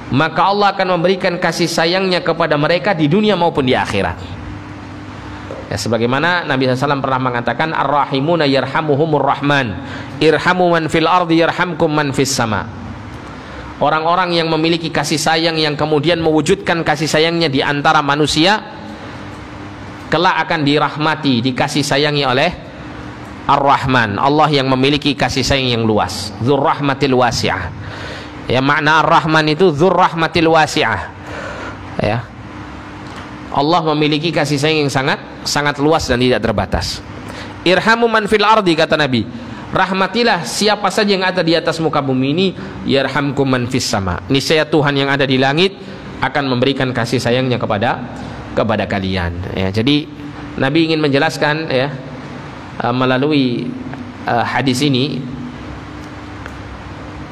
maka Allah akan memberikan kasih sayangnya kepada mereka di dunia maupun di akhirat. Sebagaimana Nabi SAW pernah mengatakan, ar-rahimuna yarhamuhumur rahman, irhamu man fil ardi yarhamkum man fis sama. Orang-orang yang memiliki kasih sayang, yang kemudian mewujudkan kasih sayangnya di antara manusia, kelak akan dirahmati, dikasih sayangi oleh Ar-Rahman, Allah yang memiliki kasih sayang yang luas, dzur rahmatil wasi'ah. Makna Ar-Rahman itu dzur rahmatil wasi'ah. Allah memiliki kasih sayang yang sangat luas dan tidak terbatas. Irhamu man fil ardi, kata Nabi, rahmatilah siapa saja yang ada di atas muka bumi ini, yarhamkum man fis sama. Niscaya Tuhan yang ada di langit akan memberikan kasih sayangnya kepada kalian. Jadi Nabi ingin menjelaskan melalui hadis ini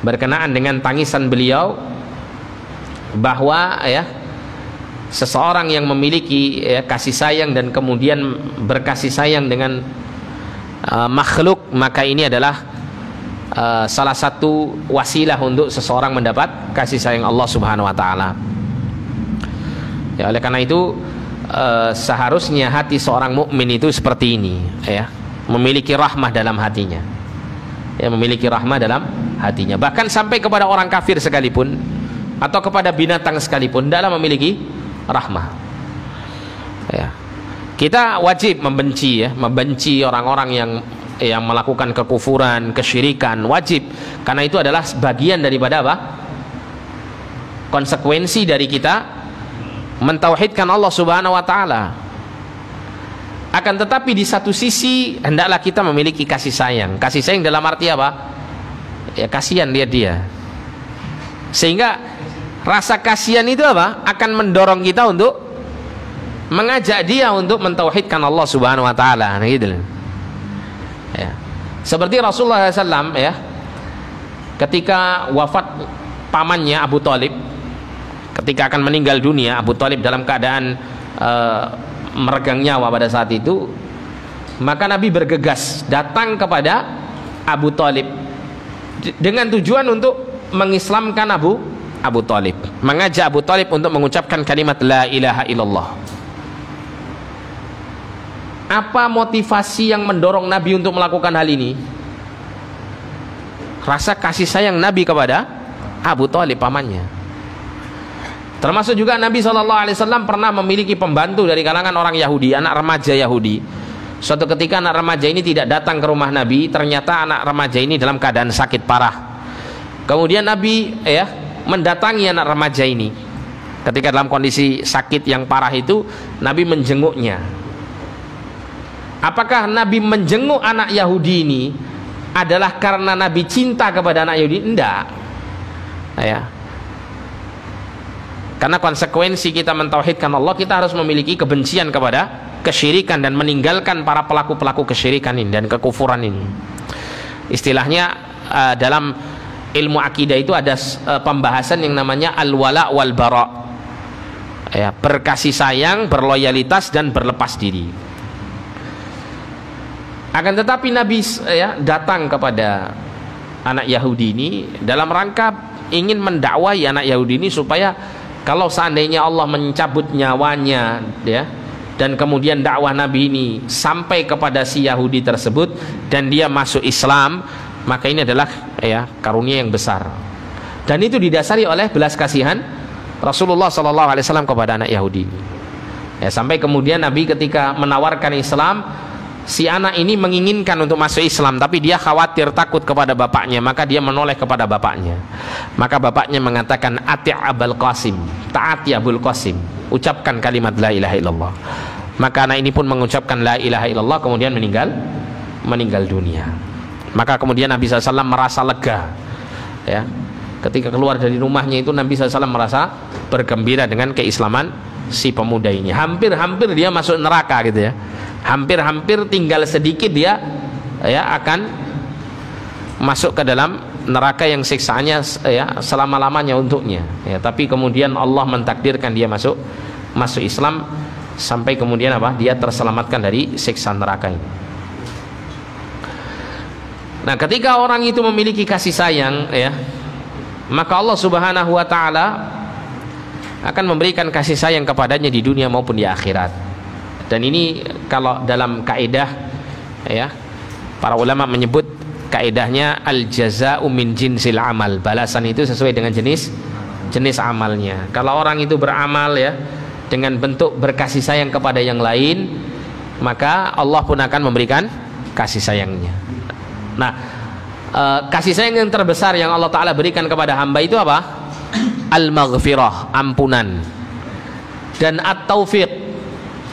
berkenaan dengan tangisan beliau bahwa seseorang yang memiliki kasih sayang dan kemudian berkasih sayang dengan makhluk, maka ini adalah salah satu wasilah untuk seseorang mendapat kasih sayang Allah Subhanahu wa Ta'ala. Oleh karena itu seharusnya hati seorang mukmin itu seperti ini, ya, memiliki rahmah dalam hatinya, ya, memiliki rahmah dalam hatinya, bahkan sampai kepada orang kafir sekalipun atau kepada binatang sekalipun dalam memiliki rahmah, ya. Kita wajib membenci, ya, membenci orang-orang yang melakukan kekufuran, kesyirikan, wajib, karena itu adalah bagian daripada apa? Konsekuensi dari kita mentauhidkan Allah Subhanahu wa taala. Akan tetapi di satu sisi hendaklah kita memiliki kasih sayang. Kasih sayang dalam arti apa? Ya, kasihan dia. Sehingga rasa kasihan itu apa? Akan mendorong kita untuk mengajak dia untuk mentauhidkan Allah Subhanahu wa taala, gitu. Ya. Seperti Rasulullah SAW, ya, ketika wafat pamannya Abu Thalib, ketika akan meninggal dunia, Abu Thalib dalam keadaan meregang nyawa pada saat itu, maka Nabi bergegas datang kepada Abu Thalib dengan tujuan untuk mengislamkan Abu Thalib, mengajak Abu Thalib untuk mengucapkan kalimat la ilaha illallah. Apa motivasi yang mendorong Nabi untuk melakukan hal ini? Rasa kasih sayang Nabi kepada Abu Thalib, pamannya. Termasuk juga Nabi SAW pernah memiliki pembantu dari kalangan orang Yahudi, anak remaja Yahudi. Suatu ketika anak remaja ini tidak datang ke rumah Nabi, ternyata anak remaja ini dalam keadaan sakit parah. Kemudian Nabi, ya, mendatangi anak remaja ini. Ketika dalam kondisi sakit yang parah itu, Nabi menjenguknya. Apakah Nabi menjenguk anak Yahudi ini adalah karena Nabi cinta kepada anak Yahudi? Enggak, ya. Karena konsekuensi kita mentauhidkan Allah, kita harus memiliki kebencian kepada kesyirikan dan meninggalkan para pelaku-pelaku kesyirikan ini dan kekufuran ini. Istilahnya dalam ilmu akidah itu ada pembahasan yang namanya al-wala wal bara, ya, berkasih sayang, berloyalitas dan berlepas diri. Akan tetapi Nabi, ya, datang kepada anak Yahudi ini dalam rangka ingin mendakwahi anak Yahudi ini supaya kalau seandainya Allah mencabut nyawanya, ya, dan kemudian dakwah Nabi ini sampai kepada si Yahudi tersebut dan dia masuk Islam, maka ini adalah, ya, karunia yang besar. Dan itu didasari oleh belas kasihan Rasulullah SAW kepada anak Yahudi. Ya, sampai kemudian Nabi ketika menawarkan Islam, si anak ini menginginkan untuk masuk Islam, tapi dia khawatir, takut kepada bapaknya, maka dia menoleh kepada bapaknya. Maka bapaknya mengatakan, ati' Abul Qasim, taati Abul Qasim, ucapkan kalimat la ilaha illallah. Maka anak ini pun mengucapkan la ilaha illallah, kemudian meninggal dunia. Maka kemudian Nabi SAW merasa lega, ya, ketika keluar dari rumahnya itu Nabi SAW merasa bergembira dengan keislaman si pemuda ini. Hampir-hampir dia masuk neraka, gitu, ya. Hampir-hampir tinggal sedikit dia, ya, akan masuk ke dalam neraka yang siksaannya, ya, selama-lamanya untuknya, ya. Tapi kemudian Allah mentakdirkan dia masuk Islam, sampai kemudian apa? Dia terselamatkan dari siksa neraka ini. Nah, ketika orang itu memiliki kasih sayang, ya, maka Allah Subhanahu wa taala akan memberikan kasih sayang kepadanya di dunia maupun di akhirat. Dan ini kalau dalam kaidah, ya, para ulama menyebut kaidahnya al jaza'u min jinsil amal, balasan itu sesuai dengan jenis amalnya. Kalau orang itu beramal, ya, dengan bentuk berkasih sayang kepada yang lain, maka Allah pun akan memberikan kasih sayangnya. Nah, kasih sayang yang terbesar yang Allah Ta'ala berikan kepada hamba itu apa? Al-maghfirah, ampunan, dan at-taufiq,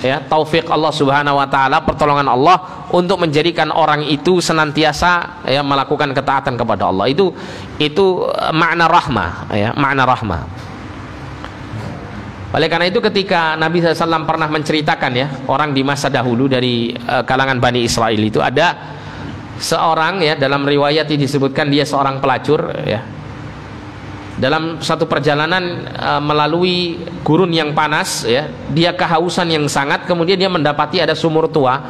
ya, taufik Allah Subhanahu wa taala, pertolongan Allah untuk menjadikan orang itu senantiasa, ya, melakukan ketaatan kepada Allah. Itu makna rahmah, ya, makna rahmah. Oleh karena itu ketika Nabi SAW pernah menceritakan, ya, orang di masa dahulu dari kalangan Bani Israel itu ada seorang, ya, dalam riwayat disebutkan dia seorang pelacur, ya, dalam satu perjalanan melalui gurun yang panas, ya, dia kehausan yang sangat, kemudian dia mendapati ada sumur tua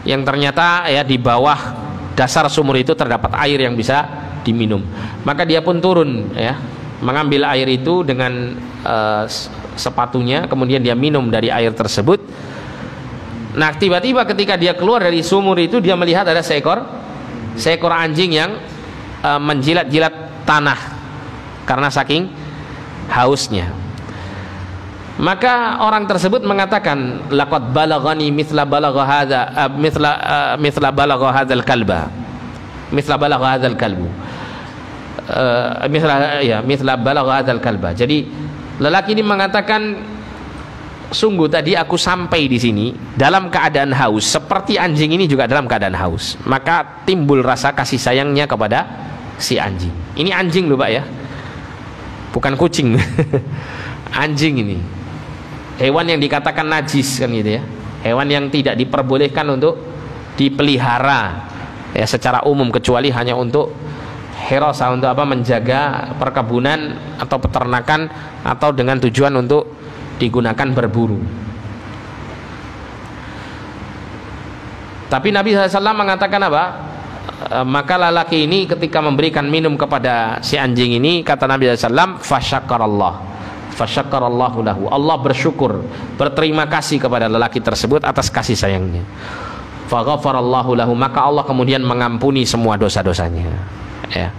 yang ternyata, ya, di bawah dasar sumur itu terdapat air yang bisa diminum. Maka dia pun turun, ya, mengambil air itu dengan sepatunya, kemudian dia minum dari air tersebut. Nah, tiba-tiba ketika dia keluar dari sumur itu, dia melihat ada seekor anjing yang menjilat-jilat tanah karena saking hausnya. Maka orang tersebut mengatakan, laqad balaghani mithla balagha hadza mithla balagha hadzal kalba. Mithla balagha hadzal kalbu. Mithla balagha hadzal kalba. Jadi lelaki ini mengatakan, sungguh tadi aku sampai di sini dalam keadaan haus, seperti anjing ini juga dalam keadaan haus. Maka timbul rasa kasih sayangnya kepada si anjing. Ini anjing loh Pak ya, bukan kucing. Anjing ini hewan yang dikatakan najis kan gitu ya, hewan yang tidak diperbolehkan untuk dipelihara ya secara umum, kecuali hanya untuk hirasa, untuk apa, menjaga perkebunan atau peternakan, atau dengan tujuan untuk digunakan berburu. Tapi Nabi SAW mengatakan apa? Maka lelaki ini ketika memberikan minum kepada si anjing ini, kata Nabi SAW, fasyakarallahu lahu, Allah bersyukur, berterima kasih kepada lelaki tersebut atas kasih sayangnya. Faghafarallahu lahu, maka Allah kemudian mengampuni semua dosa-dosanya ya.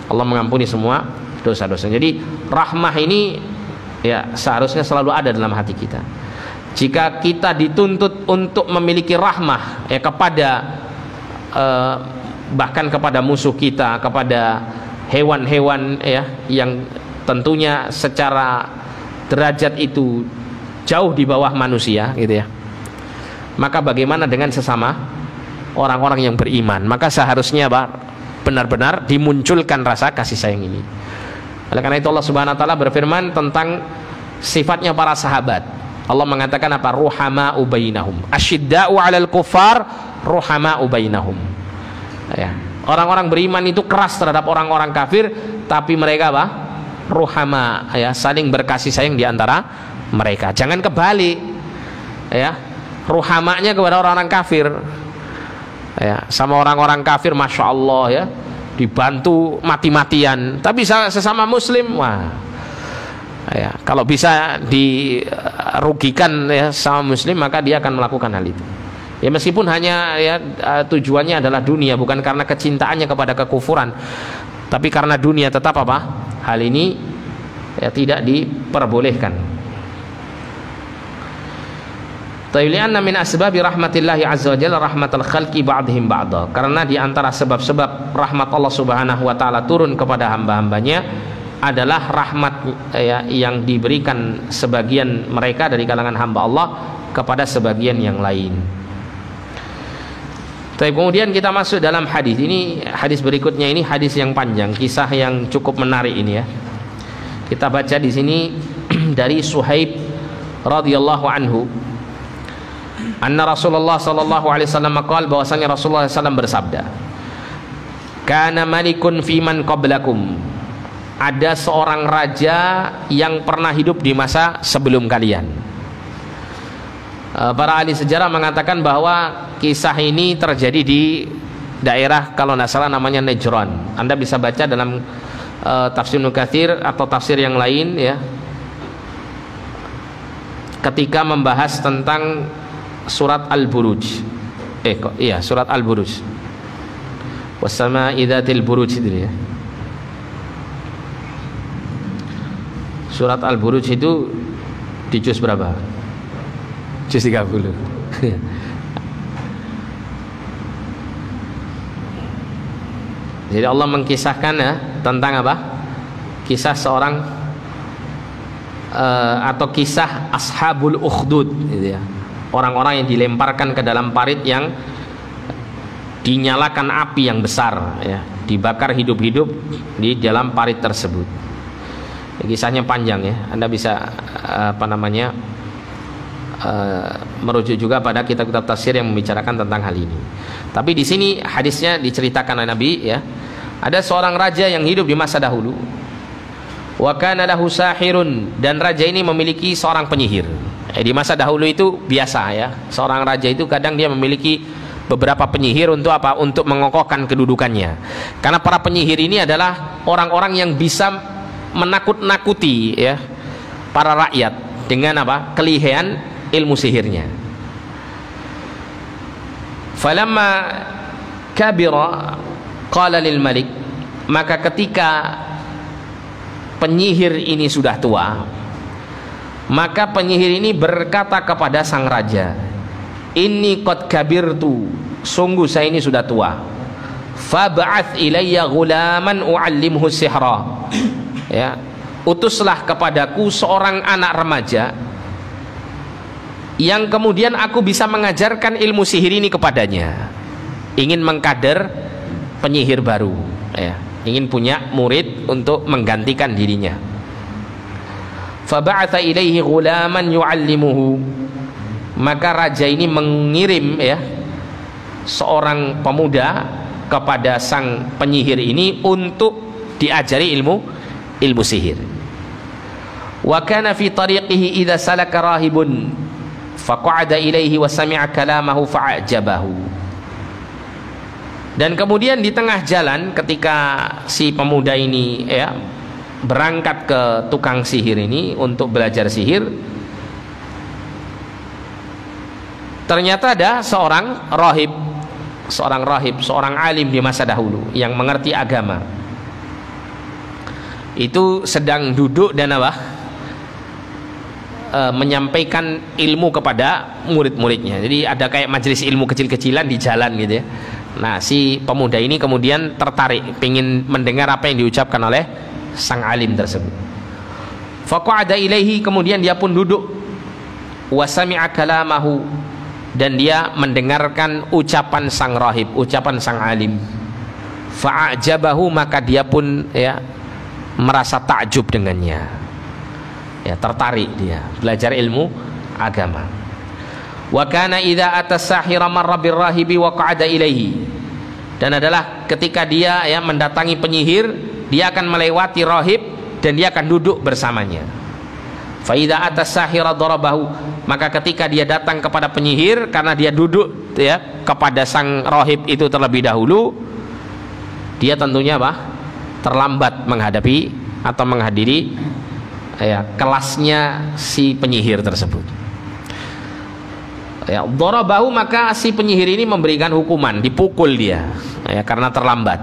Allah mengampuni semua dosa-dosanya. Jadi rahmah ini ya seharusnya selalu ada dalam hati kita. Jika kita dituntut untuk memiliki rahmah ya kepada bahkan kepada musuh kita, kepada hewan-hewan ya yang tentunya secara derajat itu jauh di bawah manusia gitu ya, maka bagaimana dengan sesama orang-orang yang beriman? Maka seharusnya benar-benar dimunculkan rasa kasih sayang ini. Oleh karena itu Allah Subhanahu wa taala berfirman tentang sifatnya para sahabat. Allah mengatakan apa? Ruhama'u bainahum, asyidda'u 'alal kuffar, ruhama'u bainahum. Ya, orang-orang beriman itu keras terhadap orang-orang kafir, tapi mereka apa? Ruhama, ya, saling berkasih sayang di antara mereka. Jangan kebalik. Ya. Ruhamanya kepada orang-orang kafir. Ya, sama orang-orang kafir Masya Allah ya, dibantu mati-matian, tapi sesama muslim wah ya, kalau bisa dirugikan ya sama muslim, maka dia akan melakukan hal itu ya, meskipun hanya ya tujuannya adalah dunia, bukan karena kecintaannya kepada kekufuran, tapi karena dunia, tetap apa, hal ini ya tidak diperbolehkan. Li'anna min asbabi rahmatillahi azza wa jalla rahmatul khalqi ba'dihim ba'da, karena di antara sebab-sebab rahmat Allah Subhanahu wa taala turun kepada hamba-hambanya adalah rahmat ya, yang diberikan sebagian mereka dari kalangan hamba Allah kepada sebagian yang lain. Kemudian kita masuk dalam hadis ini. Hadis berikutnya ini hadis yang panjang, kisah yang cukup menarik ini ya. Kita baca di sini dari Suhaib radhiyallahu anhu. Anna Rasulullah sallallahu alaihi wasallam qala, bahwasanya Rasulullah SAW bersabda, kana malikun fiman qablakum, ada seorang raja yang pernah hidup di masa sebelum kalian. Para ahli sejarah mengatakan bahwa kisah ini terjadi di daerah, kalau tidak salah namanya Najran. Anda bisa baca dalam tafsir Ibnu Katsir atau tafsir yang lain ya, ketika membahas tentang surat Al-Buruj. Surat Al-Buruj. Wassama'i dzatil buruj itu ya. Surat Al-Buruj itu di juz berapa? Juz 30. Jadi Allah mengkisahkan ya tentang apa? Kisah seorang atau kisah Ashabul Ukhdud gitu ya. Orang-orang yang dilemparkan ke dalam parit yang dinyalakan api yang besar ya, dibakar hidup-hidup di dalam parit tersebut. Ya, kisahnya panjang ya. Anda bisa merujuk juga pada kitab-kitab tafsir yang membicarakan tentang hal ini. Tapi di sini hadisnya diceritakan oleh Nabi ya. Ada seorang raja yang hidup di masa dahulu. Wa kana lahu sahirun, dan raja ini memiliki seorang penyihir. Di masa dahulu itu biasa ya, seorang raja itu kadang dia memiliki beberapa penyihir untuk apa? Untuk mengokohkan kedudukannya. Karena para penyihir ini adalah orang-orang yang bisa menakut-nakuti ya para rakyat dengan apa? Kelihayan ilmu sihirnya. Falamma kabira qala lil malik, maka ketika penyihir ini sudah tua, maka penyihir ini berkata kepada sang raja, inni qad kabirtu, sungguh saya ini sudah tua, fab'ath ilayya ghulaman u'allimhu sihra, ya, utuslah kepadaku seorang anak remaja yang kemudian aku bisa mengajarkan ilmu sihir ini kepadanya. Ingin mengkader penyihir baru, ya, ingin punya murid untuk menggantikan dirinya. Fab'atha ilaihi ghulaman yu'allimuhu, maka raja ini mengirim, ya, seorang pemuda kepada sang penyihir ini untuk diajari ilmu sihir. Wa kana fi tariqihi idza salaka rahibun faqa'ada ilaihi wa sami'a kalamahu fa'ajabahu. Dan kemudian di tengah jalan ketika si pemuda ini, ya, berangkat ke tukang sihir ini untuk belajar sihir, ternyata ada seorang rahib, seorang alim di masa dahulu yang mengerti agama. Itu sedang duduk dan apa? Menyampaikan ilmu kepada murid-muridnya. Jadi ada kayak majelis ilmu kecil-kecilan di jalan gitu ya. Nah, si pemuda ini kemudian tertarik, ingin mendengar apa yang diucapkan oleh sang alim tersebut. Faqa'ada ilaihi, kemudian dia pun duduk, wa sami'a kalamahu, dan dia mendengarkan ucapan sang rahib, ucapan sang alim. Fa'ajabahu, maka dia pun, ya, merasa takjub dengannya, ya, tertarik dia belajar ilmu agama. Wa kana idza atas-sahira marra birrahibi wa qa'ada ilaihi, dan adalah ketika dia, ya, mendatangi penyihir, dia akan melewati rahib dan dia akan duduk bersamanya. Fa idza atas-sahira darabahu, maka ketika dia datang kepada penyihir, karena dia duduk, ya, kepada sang rahib itu terlebih dahulu, dia tentunya apa? Terlambat menghadapi atau menghadiri, ya, kelasnya si penyihir tersebut. Ya, darabahu, maka si penyihir ini memberikan hukuman, dipukul dia, ya, karena terlambat.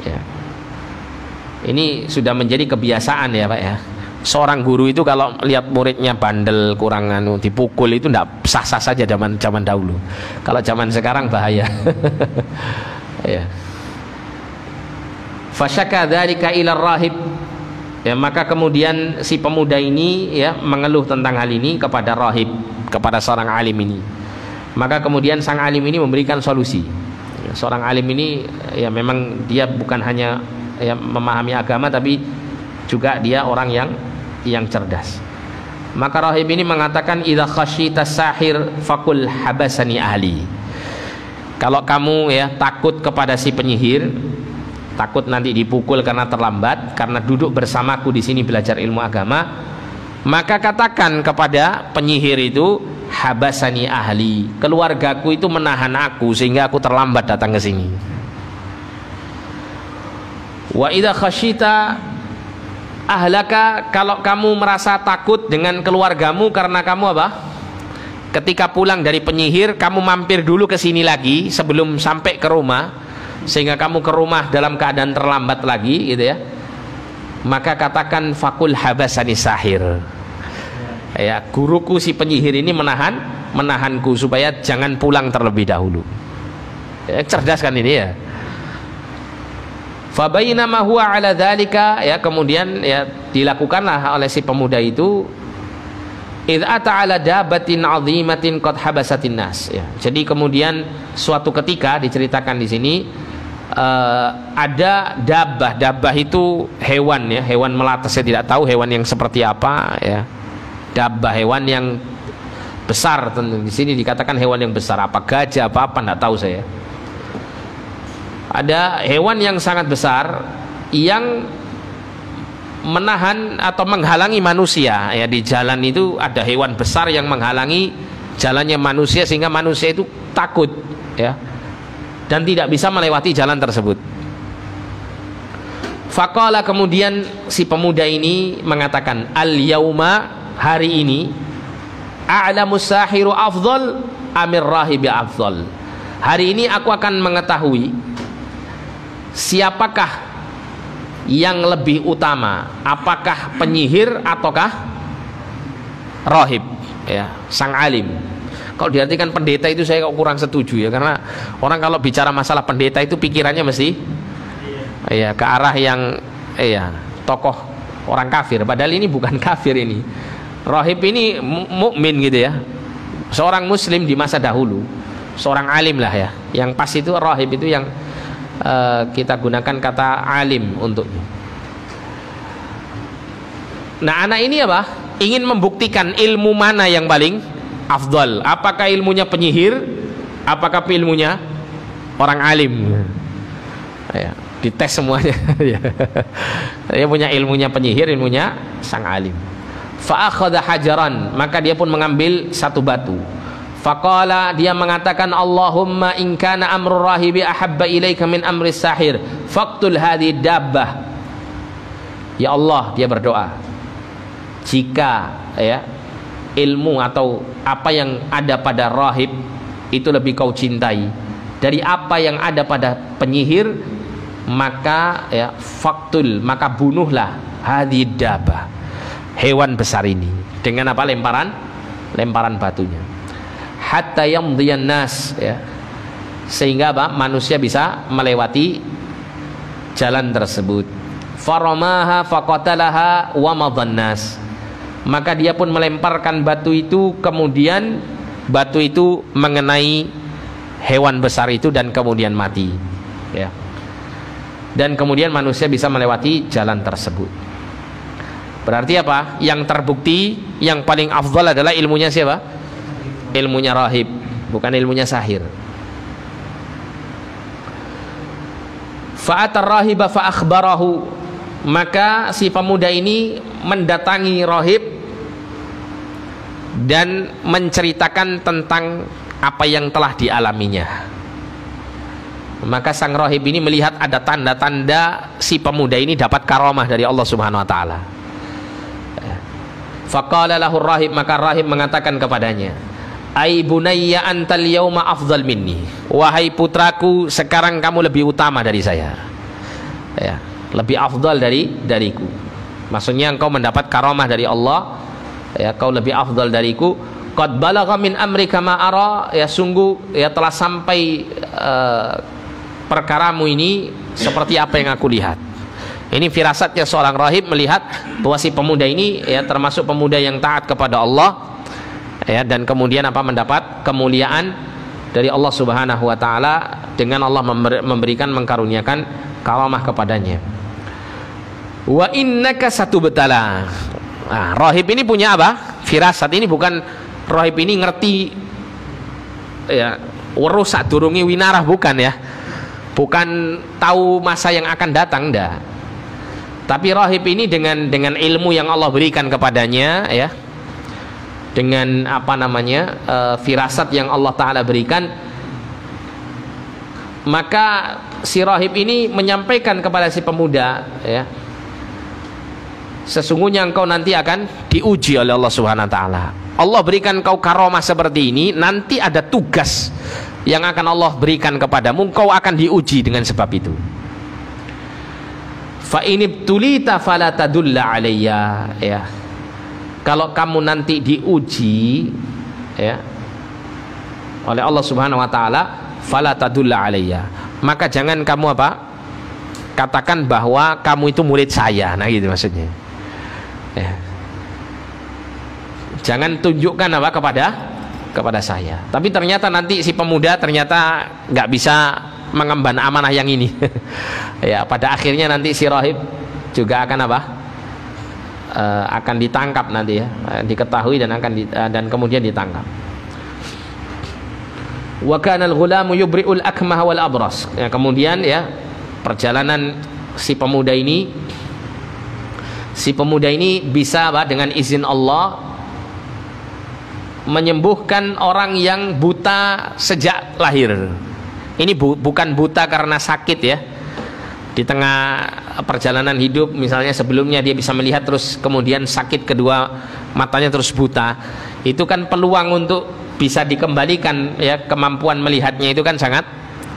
Ya. Ini sudah menjadi kebiasaan, ya Pak, ya. Seorang guru itu kalau lihat muridnya bandel, kurang dipukul, itu tidak sah-sah saja zaman dahulu. Kalau zaman sekarang bahaya. Ya. Fasyaka dzalika ila rahib, ya, maka kemudian si pemuda ini, ya, mengeluh tentang hal ini kepada rahib, kepada seorang alim ini. Maka kemudian sang alim ini memberikan solusi. Ya, seorang alim ini, ya, memang dia bukan hanya, ya, memahami agama, tapi juga dia orang yang cerdas. Maka rahib ini mengatakan, idza khasyita sahir faqul habasani ahli. Kalau kamu, ya, takut kepada si penyihir, takut nanti dipukul karena terlambat, karena duduk bersamaku di sini belajar ilmu agama, maka katakan kepada penyihir itu, habasani ahli, keluargaku itu menahan aku sehingga aku terlambat datang ke sini. Wa idza khasyita ahlaka, kalau kamu merasa takut dengan keluargamu karena kamu apa? Ketika pulang dari penyihir, kamu mampir dulu ke sini lagi sebelum sampai ke rumah, sehingga kamu ke rumah dalam keadaan terlambat lagi, gitu ya. Maka katakan fakul habasani sahir, ya, guruku si penyihir ini menahanku supaya jangan pulang terlebih dahulu. Ya, cerdas kan ini, ya. Fabainama huwa ala dzalika, ya, kemudian, ya, dilakukanlah oleh si pemuda itu, idz ata ala dabatin 'azimatin qad habasatin nas, ya. Jadi kemudian suatu ketika diceritakan di sini, ada dabbah itu hewan, ya, hewan melata, saya tidak tahu hewan yang seperti apa, ya. Dabbah, hewan yang besar, tentu di sini dikatakan hewan yang besar, apa gajah apa tidak tahu saya. Ada hewan yang sangat besar yang menahan atau menghalangi manusia, ya, di jalan itu ada hewan besar yang menghalangi jalannya manusia sehingga manusia itu takut, ya, dan tidak bisa melewati jalan tersebut. Faqala, kemudian si pemuda ini mengatakan, al-yauma, hari ini, a'lamu sahiru afdal amir rahibi afdal. Hari ini aku akan mengetahui siapakah yang lebih utama, apakah penyihir ataukah rahib, ya, sang alim. Kalau diartikan pendeta itu saya kok kurang setuju ya, karena orang kalau bicara masalah pendeta itu pikirannya mesti ya ke arah yang tokoh orang kafir, padahal ini bukan kafir ini. Rahib ini mukmin gitu ya, seorang muslim di masa dahulu, seorang alim lah ya. Yang pas itu rahib itu yang kita gunakan kata alim untuknya. Nah, anak ini apa? Ingin membuktikan ilmu mana yang paling afdal. Apakah ilmunya penyihir, apakah ilmunya orang alim? Ya, dites semuanya. Dia punya ilmunya penyihir, ilmunya sang alim. Fa akhadha hajaran, maka dia pun mengambil satu batu. Faqala, dia mengatakan, Allahumma in kana amrul rahibi ahabba ilaika min amri sahir faqtul hadhihi dabbah. Ya Allah, dia berdoa, jika ya ilmu atau apa yang ada pada rahib itu lebih kau cintai dari apa yang ada pada penyihir, maka ya faqtul, maka bunuhlah hadhihi dabbah, hewan besar ini, dengan apa? Lemparan batunya. Hatta yamdhiyan nas, ya, sehingga apa? Manusia bisa melewati jalan tersebut. Faramaha faqatalaha wa madhan nas, maka dia pun melemparkan batu itu, kemudian batu itu mengenai hewan besar itu dan kemudian mati, ya. Dan kemudian manusia bisa melewati jalan tersebut. Berarti apa? Yang terbukti yang paling afdal adalah ilmunya siapa? Ilmunya rahib, bukan ilmunya sahir. Fa'atar rahiba fa'akhbarahu, maka si pemuda ini mendatangi rahib dan menceritakan tentang apa yang telah dialaminya. Maka sang rahib ini melihat ada tanda-tanda si pemuda ini dapat karamah dari Allah Subhanahu wa taala. Faqala lahu rahib, maka rahib mengatakan kepadanya, ai bunayya antal yauma afdal minni, wahai putraku, sekarang kamu lebih utama dari saya, ya, lebih afdal dariku. Maksudnya engkau mendapat karamah dari Allah, ya, kau lebih afdal dariku. Qad balagha min amrika ma ara, ya, sungguh ya telah sampai perkaramu ini seperti apa yang aku lihat. Ini firasatnya seorang rahib melihat bahwa si pemuda ini ya termasuk pemuda yang taat kepada Allah, ya, dan kemudian apa? Mendapat kemuliaan dari Allah Subhanahu wa taala dengan Allah memberikan, mengkaruniakan karamah kepadanya. Wa innaka satubtala. Nah, rahib ini punya apa? Firasat. Ini bukan rahib ini ngerti ya weruh sadurunge winarah, bukan ya. Bukan tahu masa yang akan datang, enggak. Tapi rahib ini dengan ilmu yang Allah berikan kepadanya, ya, dengan apa namanya firasat yang Allah Ta'ala berikan, maka si rahib ini menyampaikan kepada si pemuda, ya, sesungguhnya engkau nanti akan diuji oleh Allah Subhanahu wa taala. Allah berikan kau karamah seperti ini, nanti ada tugas yang akan Allah berikan kepadamu, kau akan diuji dengan sebab itu. Fa inibtulita fala tadulla alayya, ya. Kalau kamu nanti diuji, ya, oleh Allah Subhanahu wa taala, fala tadulla alayya, maka jangan kamu apa? Katakan bahwa kamu itu murid saya. Nah, gitu maksudnya. Ya. Jangan tunjukkan apa kepada saya. Tapi ternyata nanti si pemuda ternyata nggak bisa mengemban amanah yang ini. Ya, pada akhirnya nanti si rahib juga akan apa? Akan ditangkap nanti, ya, diketahui dan dan kemudian ditangkap. Wa kana al-ghulamu yubri'ul akmah wal abras. Ya, kemudian ya perjalanan si pemuda ini bisa apa? Dengan izin Allah menyembuhkan orang yang buta sejak lahir. Ini bukan buta karena sakit, ya, di tengah perjalanan hidup, misalnya sebelumnya dia bisa melihat terus kemudian sakit kedua matanya terus buta, itu kan peluang untuk bisa dikembalikan ya kemampuan melihatnya itu kan sangat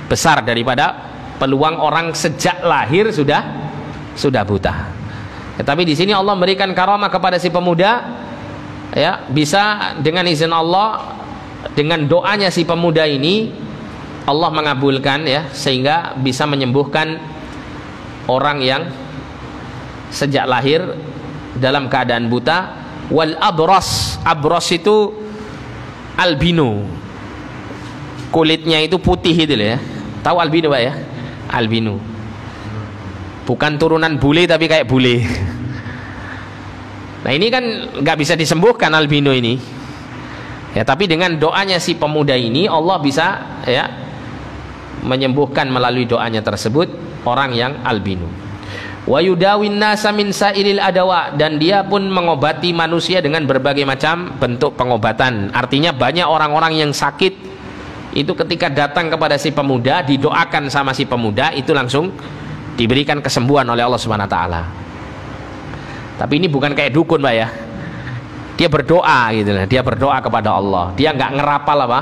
besar daripada peluang orang sejak lahir sudah buta. Ya, tapi di sini Allah memberikan karamah kepada si pemuda, ya bisa dengan izin Allah, dengan doanya si pemuda ini Allah mengabulkan ya, sehingga bisa menyembuhkan orang yang sejak lahir dalam keadaan buta. Wal abras, abras itu albino, kulitnya itu putih itu ya. Tahu albino Pak ya? Albino bukan turunan bule tapi kayak bule. Nah ini kan nggak bisa disembuhkan albino ini ya, tapi dengan doanya si pemuda ini Allah bisa ya menyembuhkan melalui doanya tersebut orang yang albino. Wa yudawin nasa min sailil adawa, dan dia pun mengobati manusia dengan berbagai macam bentuk pengobatan. Artinya banyak orang-orang yang sakit itu ketika datang kepada si pemuda, didoakan sama si pemuda, itu langsung diberikan kesembuhan oleh Allah Subhanahu wa taala. Tapi ini bukan kayak dukun Pak ya. Dia berdoa gitu lah, dia berdoa kepada Allah. Dia nggak ngerapal apa?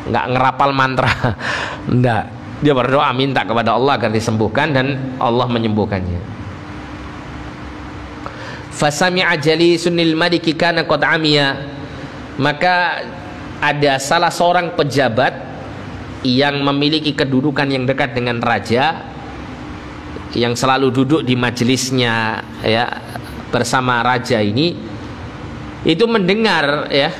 Nggak ngerapal mantra. Enggak. Dia berdoa minta kepada Allah agar disembuhkan dan Allah menyembuhkannya. Fasami'a jalisunil maliki kana qad amiya, maka ada salah seorang pejabat yang memiliki kedudukan yang dekat dengan raja, yang selalu duduk di majelisnya ya bersama raja ini, itu mendengar ya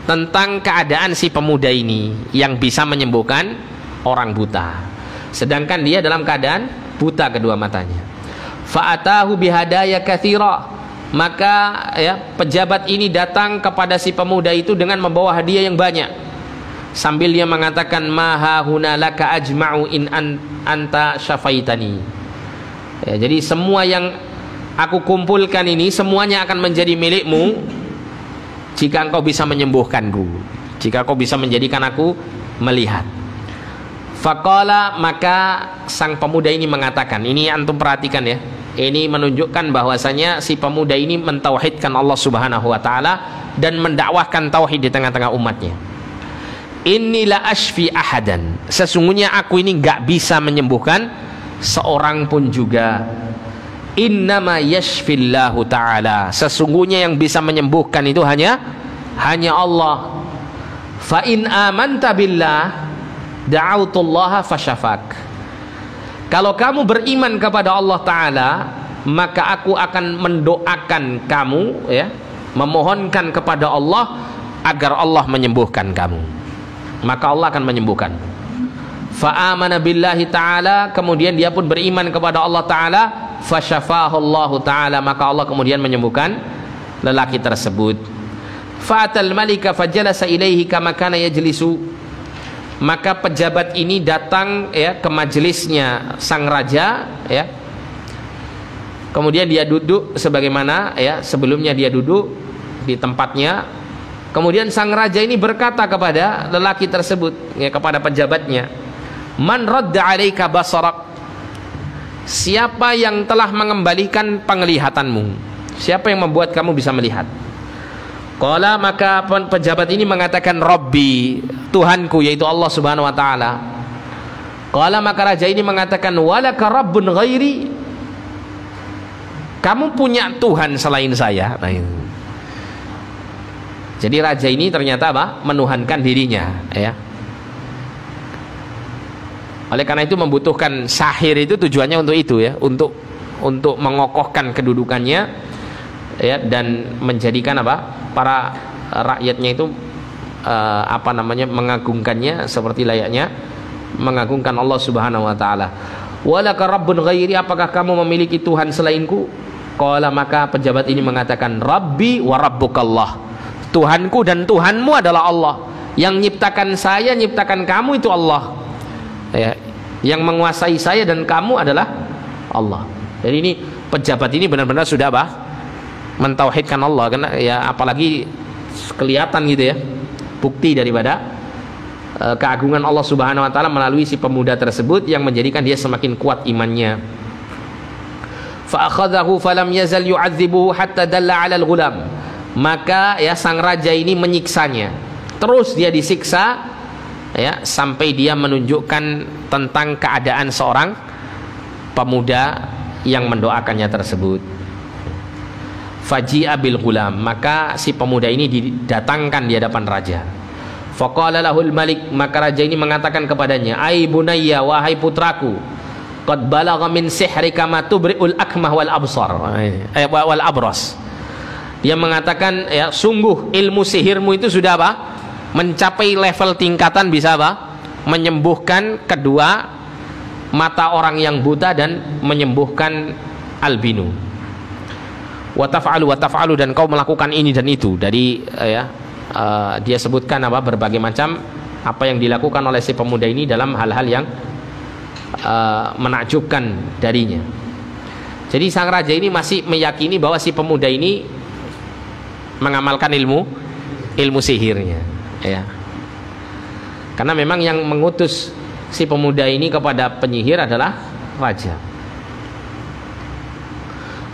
tentang keadaan si pemuda ini yang bisa menyembuhkan orang buta, sedangkan dia dalam keadaan buta kedua matanya. Fa'atahu bihadaya katsira, maka ya pejabat ini datang kepada si pemuda itu dengan membawa hadiah yang banyak, sambil dia mengatakan maha hunalaka ajma'u in anta syafaitani. Ya, jadi semua yang aku kumpulkan ini semuanya akan menjadi milikmu jika engkau bisa menyembuhkanku, jika engkau bisa menjadikan aku melihat. Faqala, maka sang pemuda ini mengatakan, ini antum perhatikan ya, ini menunjukkan bahwasanya si pemuda ini mentauhidkan Allah Subhanahu wa taala dan mendakwahkan tauhid di tengah-tengah umatnya. Inilah ashfi ahadan, sesungguhnya aku ini nggak bisa menyembuhkan seorang pun juga. Innama yashfillahu ta'ala, sesungguhnya yang bisa menyembuhkan itu hanya Allah. Fa in amanta billah da'autullaha fasyafak, kalau kamu beriman kepada Allah Ta'ala, maka aku akan mendoakan kamu ya, memohonkan kepada Allah agar Allah menyembuhkan kamu, maka Allah akan menyembuhkan. Fa'amana billahi ta'ala, kemudian dia pun beriman kepada Allah Ta'ala, fasyafahullahu ta'ala, maka Allah kemudian menyembuhkan lelaki tersebut. Fa'atal malika fajalasa ilaihi kama kana yajlisu, maka pejabat ini datang ya ke majelisnya sang raja ya, kemudian dia duduk sebagaimana ya sebelumnya dia duduk di tempatnya. Kemudian sang raja ini berkata kepada lelaki tersebut ya, kepada pejabatnya, man radda alaika basarak, siapa yang telah mengembalikan penglihatanmu, siapa yang membuat kamu bisa melihat? Qala, maka pejabat ini mengatakan Rabbi, Tuhanku, yaitu Allah Subhanahu wa taala. Qala, maka raja ini mengatakan walaka rabbun ghairi, kamu punya Tuhan selain saya. Nah, itu. Jadi raja ini ternyata apa? Menuhankan dirinya ya. Oleh karena itu membutuhkan sahir, itu tujuannya untuk itu ya, untuk mengokohkan kedudukannya ya, dan menjadikan apa? Para rakyatnya itu mengagungkannya seperti layaknya mengagungkan Allah Subhanahu wa taala. Walaka rabbun ghairi, apakah kamu memiliki Tuhan selainku? Qala, maka pejabat ini mengatakan Rabbi wa rabbukallah, Tuhanku dan Tuhanmu adalah Allah. Yang nyiptakan saya, nyiptakan kamu itu Allah ya. Yang menguasai saya dan kamu adalah Allah. Jadi ini pejabat ini benar-benar sudah apa? Mentauhidkan Allah, karena ya apalagi kelihatan gitu ya bukti daripada keagungan Allah Subhanahu wa taala melalui si pemuda tersebut yang menjadikan dia semakin kuat imannya. Fa akhadhahu falam yazal yu'adzibuhu hatta dalla 'ala al-ghulam. Maka ya sang raja ini menyiksanya. Terus dia disiksa ya sampai dia menunjukkan tentang keadaan seorang pemuda yang mendoakannya tersebut. Faji'a bil ghulam, maka si pemuda ini didatangkan di hadapan raja. Faqala lahul malik, maka raja ini mengatakan kepadanya, ai bunayya, wahai putraku, qad balagha min sihrika ma tubri'ul akmah wal absar wal abras. Dia mengatakan ya sungguh ilmu sihirmu itu sudah apa? Mencapai level tingkatan bisa apa? Menyembuhkan kedua mata orang yang buta dan menyembuhkan albino. Wa taf'alu dan kau melakukan ini dan itu. Dari dia sebutkan apa berbagai macam apa yang dilakukan oleh si pemuda ini dalam hal-hal yang menakjubkan darinya. Jadi sang raja ini masih meyakini bahwa si pemuda ini mengamalkan ilmu sihirnya, ya. Karena memang yang mengutus si pemuda ini kepada penyihir adalah raja.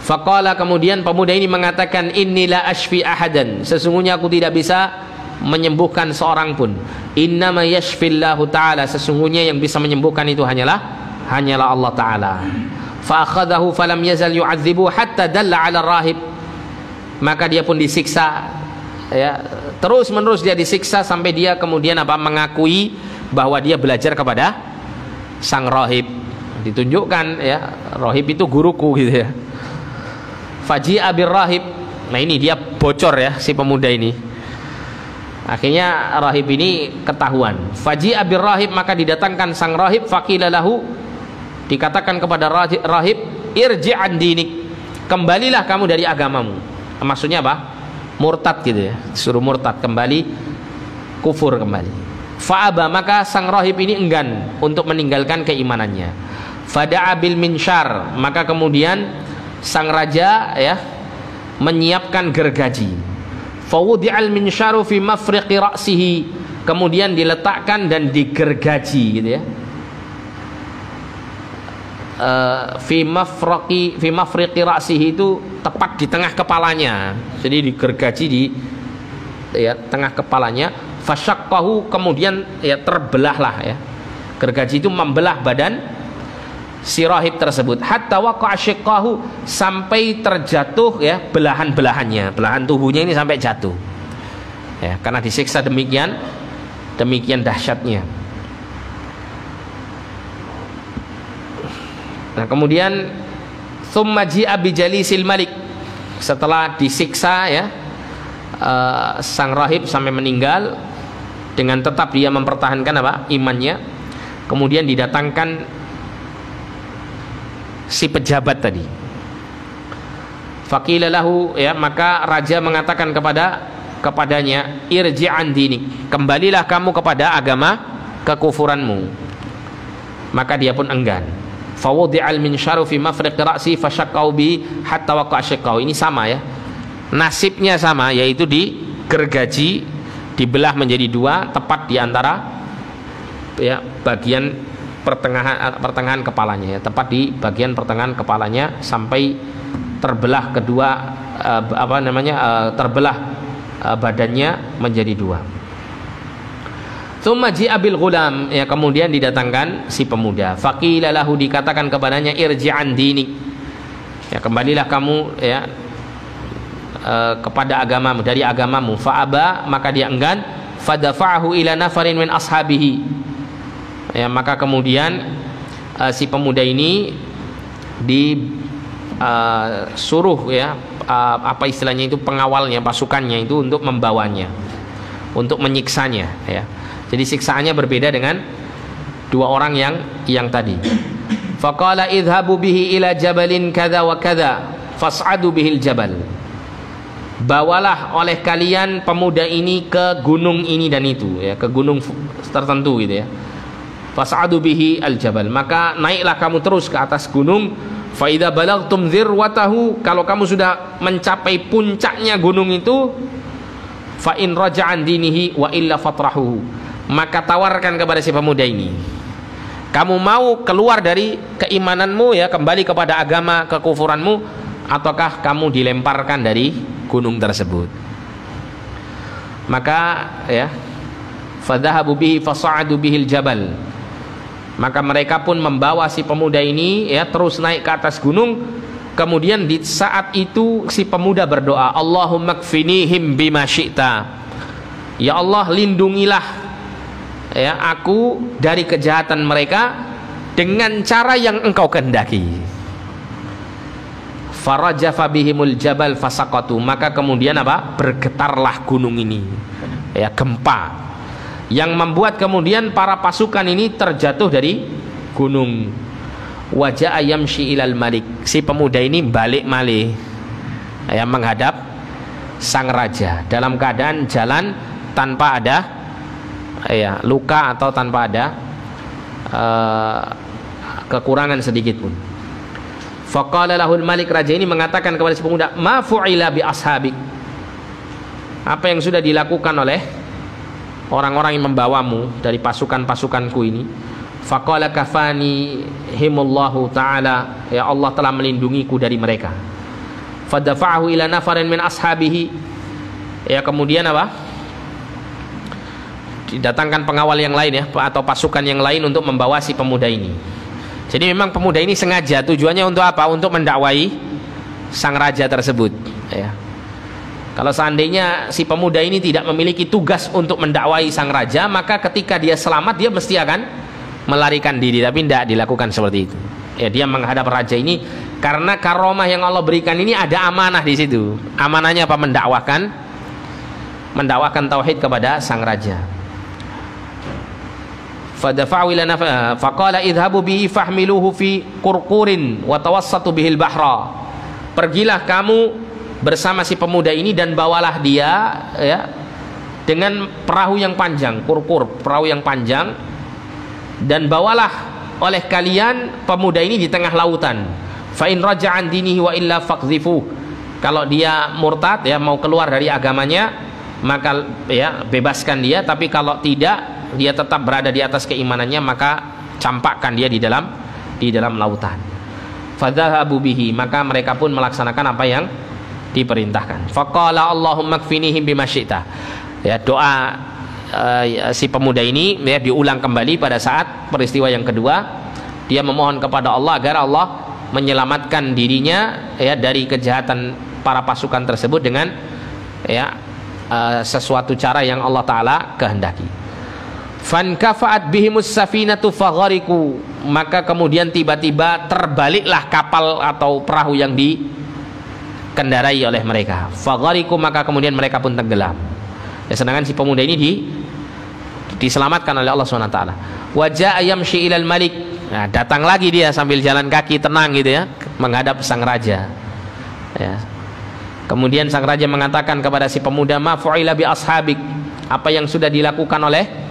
Faqala, kemudian pemuda ini mengatakan, inni la ashfi ahadan, sesungguhnya aku tidak bisa menyembuhkan seorang pun. Innama yashfillahu ta'ala, sesungguhnya yang bisa menyembuhkan itu hanyalah Allah ta'ala. Fa akhadahu falam yazal yu'adzibu hatta dalla 'ala rahib, maka dia pun disiksa ya, terus menerus dia disiksa sampai dia kemudian apa mengakui bahwa dia belajar kepada sang rahib. Ditunjukkan ya, rahib itu guruku gitu ya. Faji'a bir rahib. Nah ini dia bocor ya si pemuda ini. Akhirnya rahib ini ketahuan. Faji'a bir rahib, maka didatangkan sang rahib. Faqila lahu, dikatakan kepada rahib, irji' an dinik, kembalilah kamu dari agamamu. Maksudnya apa? Murtad gitu ya, suruh murtad, kembali kufur kembali. Fa'aba, maka sang rahib ini enggan untuk meninggalkan keimanannya. Fada'a bil minsyar, maka kemudian sang raja ya menyiapkan gergaji. Fawudi'al minsyaru fi mafriqi ra'sihi, kemudian diletakkan dan digergaji gitu ya. Fi mafriqi ra'sihi itu tepat di tengah kepalanya. Jadi digergaji di ya tengah kepalanya. Fasyaqqahu, kemudian ya terbelahlah ya. Gergaji itu membelah badan si rahib tersebut. Hatta waqa'a syiqqahu, sampai terjatuh ya belahan-belahannya, belahan tubuhnya ini sampai jatuh. Ya, karena disiksa demikian dahsyatnya. Nah kemudian thumma ji'a bi jalisil malik, setelah disiksa ya sang rahib sampai meninggal dengan tetap dia mempertahankan apa imannya, kemudian didatangkan si pejabat tadi. Faqila lahu, ya, maka raja mengatakan kepadanya, irji' an dinik, kembalilah kamu kepada agama kekufuranmu. Maka dia pun enggan. Fawudi'al minsyaru fi mafriqi ra'si fasyaqqau bi hatta waqa'a syiqqau. Ini sama ya, nasibnya sama, yaitu digergaji, dibelah menjadi dua tepat di antara ya bagian pertengahan kepalanya ya, tepat di bagian pertengahan kepalanya sampai terbelah kedua terbelah badannya menjadi dua. Tsumma ji'a bil ghulam, ya, kemudian didatangkan si pemuda. Faqila lahu, dikatakan kepadanya, irji' an dinik, ya, kembalilah kamu ya kepada agamamu, dari agamamu. Fa'aba, maka dia enggan. Fadafa'ahu ila nafarin min ashabihi, ya, maka kemudian si pemuda ini disuruh ya apa istilahnya itu, pengawalnya, pasukannya itu untuk membawanya, untuk menyiksanya ya. Jadi siksaannya berbeda dengan dua orang yang tadi. Faqala idhabu bihi ila jabalin kadza wa kadza fas'adu bihil jabal. Bawalah oleh kalian pemuda ini ke gunung ini dan itu ya, ke gunung tertentu gitu ya. Fas'adu bihi al jabal, maka naiklah kamu terus ke atas gunung. Fa idza balagtum dzirwatahu, kalau kamu sudah mencapai puncaknya gunung itu, fa in raja'an dinihi wa illa fatrahuhu, maka tawarkan kepada si pemuda ini, kamu mau keluar dari keimananmu ya, kembali kepada agama kekufuranmu, ataukah kamu dilemparkan dari gunung tersebut? Maka ya, fadhahabu bihi fasa'adu bihil jabal, maka mereka pun membawa si pemuda ini ya terus naik ke atas gunung. Kemudian di saat itu si pemuda berdoa, Allahumma kfinihim bima syi'ta, ya Allah lindungilah ya aku dari kejahatan mereka dengan cara yang engkau kehendaki. Farajafa bihimul jabal fasaqatu, maka kemudian apa? Bergetarlah gunung ini ya, gempa yang membuat kemudian para pasukan ini terjatuh dari gunung. Wajah yamshi ilal malik, si pemuda ini balik malih ya, menghadap sang raja dalam keadaan jalan tanpa ada ya luka atau tanpa ada kekurangan sedikit pun. Faqala lahul malik, raja ini mengatakan kepada si pemuda, ma fu'ila bi ashabik, apa yang sudah dilakukan oleh orang-orang yang membawamu dari pasukan-pasukanku ini? Faqala kafani himullahu ta'ala, ya Allah telah melindungiku dari mereka. Fadafa'ahu ila nafarin min ashabihi, ya kemudian apa? Didatangkan pengawal yang lain ya, atau pasukan yang lain untuk membawa si pemuda ini. Jadi memang pemuda ini sengaja, tujuannya untuk apa? Untuk mendakwai sang raja tersebut ya. Kalau seandainya si pemuda ini tidak memiliki tugas untuk mendakwai sang raja, maka ketika dia selamat dia mesti akan melarikan diri, tapi tidak dilakukan seperti itu ya. Dia menghadap raja ini karena karomah yang Allah berikan ini, ada amanah di situ. Amanahnya apa? Mendakwakan tauhid kepada sang raja. Fadafa'u ila nafa faqala idhabu bihi fahmiluhu fi qurqurin wa tawassatu bihil bahra, pergilah kamu bersama si pemuda ini dan bawalah dia ya dengan perahu yang panjang, kurkur, perahu yang panjang, dan bawalah oleh kalian pemuda ini di tengah lautan. Fa in raja'an dinihi wa illa faqdhifu, kalau dia murtad ya, mau keluar dari agamanya, maka ya bebaskan dia, tapi kalau tidak, dia tetap berada di atas keimanannya, maka campakkan dia di dalam lautan. Fadhahabu bihi, maka mereka pun melaksanakan apa yang diperintahkan. Faqala Allahumma kfinihim bima syi'ta, ya doa si pemuda ini ya diulang kembali pada saat peristiwa yang kedua. Dia memohon kepada Allah agar Allah menyelamatkan dirinya ya dari kejahatan para pasukan tersebut dengan ya sesuatu cara yang Allah Ta'ala kehendaki. Fankafa'at bihimus safinatu faghariku, maka kemudian tiba-tiba terbaliklah kapal atau perahu yang dikendarai oleh mereka. Faghariku, maka kemudian mereka pun tenggelam ya, sedangkan si pemuda ini diselamatkan oleh Allah SWT. Wajah yamshi ilal malik, nah, datang lagi dia sambil jalan kaki tenang gitu ya, menghadap sang raja ya. Kemudian sang raja mengatakan kepada si pemuda, ma fu'ila bi ashabik, apa yang sudah dilakukan oleh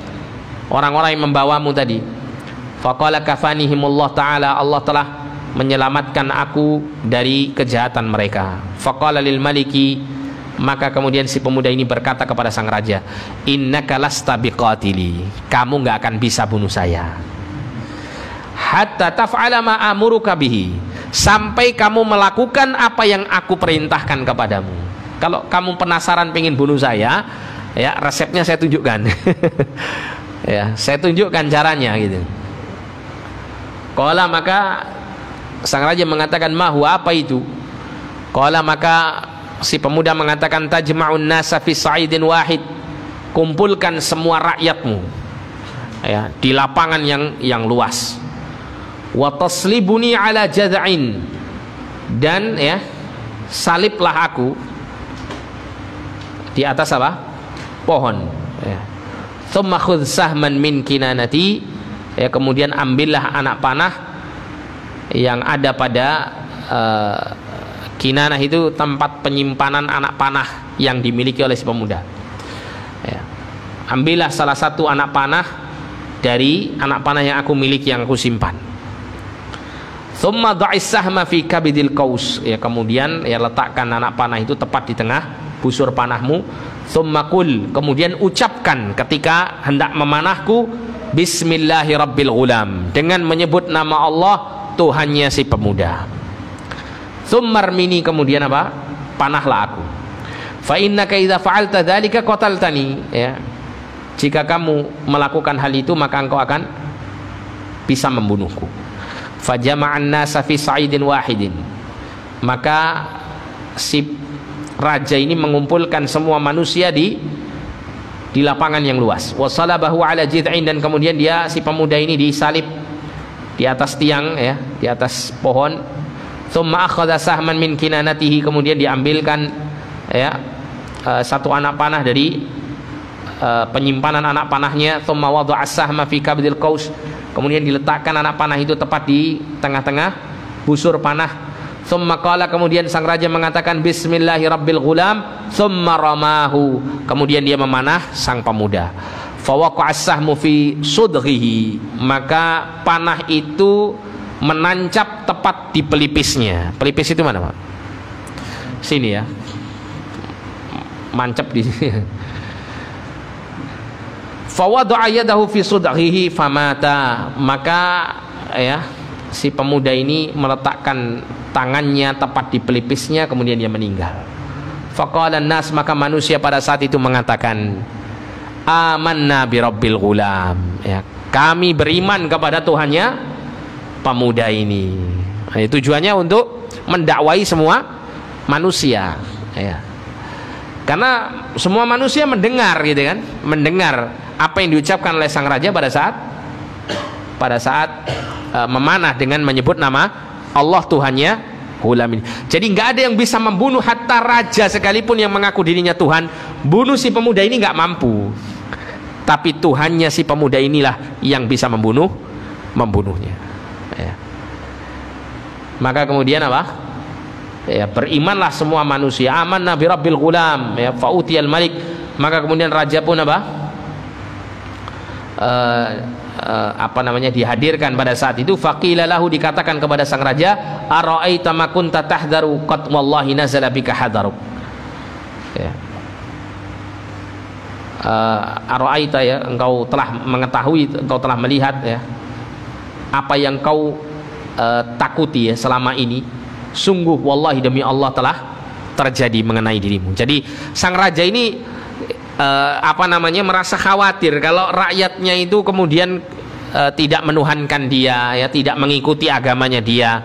orang-orang yang membawamu tadi? Faqala kafanihimullah ta'ala, Allah telah menyelamatkan aku dari kejahatan mereka. Faqala lil maliki, maka kemudian si pemuda ini berkata kepada sang raja, innaka lasta biqatili, kamu nggak akan bisa bunuh saya, hatta taf'ala ma amuruka bihi, sampai kamu melakukan apa yang aku perintahkan kepadamu. Kalau kamu penasaran pengen bunuh saya ya, resepnya saya tunjukkan. Ya, saya tunjukkan caranya gitu. Qala, maka sang raja mengatakan, ma huwa, apa itu? Qala, maka si pemuda mengatakan, tajma'un nasa fi sa'idin wahid, kumpulkan semua rakyatmu ya di lapangan yang luas. Wa taslibuni ala jad'in, dan ya saliblah aku di atas apa? Pohon ya. Tsumma khudh sahman min kinanati, ya kemudian ambillah anak panah yang ada pada kinanah, itu tempat penyimpanan anak panah yang dimiliki oleh si pemuda ya. Ambillah salah satu anak panah dari anak panah yang aku miliki, yang aku simpan. Tsumma dha'is sahma fi kabidil qaus, ya kemudian ya letakkan anak panah itu tepat di tengah busur panahmu. Tsumma qul, kemudian ucapkan ketika hendak memanahku, Bismillahirabbil ghulam, dengan menyebut nama Allah Tuhannya si pemuda. Tsummarmini, kemudian apa? Panahlah aku. Fa innaka idza fa'alta dzalika qataltani, ya. Jika kamu melakukan hal itu maka engkau akan bisa membunuhku. Fa jama'an nasa fi sa'idin wahidin, maka si raja ini mengumpulkan semua manusia di lapangan yang luas. Wa salabahu ala jid'in, dan kemudian dia, si pemuda ini, disalib di atas tiang, ya, di atas pohon. Tsumma akhadha sahman min kinanatihi, kemudian diambilkan, ya, satu anak panah dari penyimpanan anak panahnya. Tsumma wada'a sahma fi kabdil qaus, kemudian diletakkan anak panah itu tepat di tengah-tengah busur panah. Tsumma qala, kemudian sang raja mengatakan Bismillahirabbil ghulam, tsumma ramahu, kemudian dia memanah sang pemuda. Fa waqa'a as-sahmu fi sudghihi, maka panah itu menancap tepat di pelipisnya. Pelipis itu mana, Pak? Sini ya. Mancap di sini. Fa wada'a yadahu fi sudghihi famata, maka, ya, si pemuda ini meletakkan tangannya tepat di pelipisnya, kemudian dia meninggal. Faqala an-nas, maka manusia pada saat itu mengatakan, amanna birabbil ghulam, ya, kami beriman kepada Tuhannya pemuda ini. Nah, tujuannya untuk mendakwai semua manusia, ya. Karena semua manusia mendengar, gitu kan, mendengar apa yang diucapkan oleh sang raja pada saat memanah dengan menyebut nama Allah Tuhannya ghulam ini. Jadi nggak ada yang bisa membunuh, hatta raja sekalipun yang mengaku dirinya Tuhan, bunuh si pemuda ini nggak mampu. Tapi Tuhannya si pemuda inilah yang bisa membunuhnya. Ya. Maka kemudian apa? Ya, berimanlah semua manusia. Amanna birabbil ghulam, ya, fa'utiyal malik. Maka kemudian raja pun apa? Dihadirkan pada saat itu. Faqila lahu, dikatakan kepada sang raja, ara'aita ma kunta tahdharu qad wallahi nazala bika hadaruk, ya. Ara'aita, ya, engkau telah mengetahui, engkau telah melihat, ya, apa yang kau takuti, ya, selama ini, sungguh wallahi demi Allah telah terjadi mengenai dirimu. Jadi sang raja ini merasa khawatir kalau rakyatnya itu kemudian tidak menuhankan dia, ya, tidak mengikuti agamanya dia.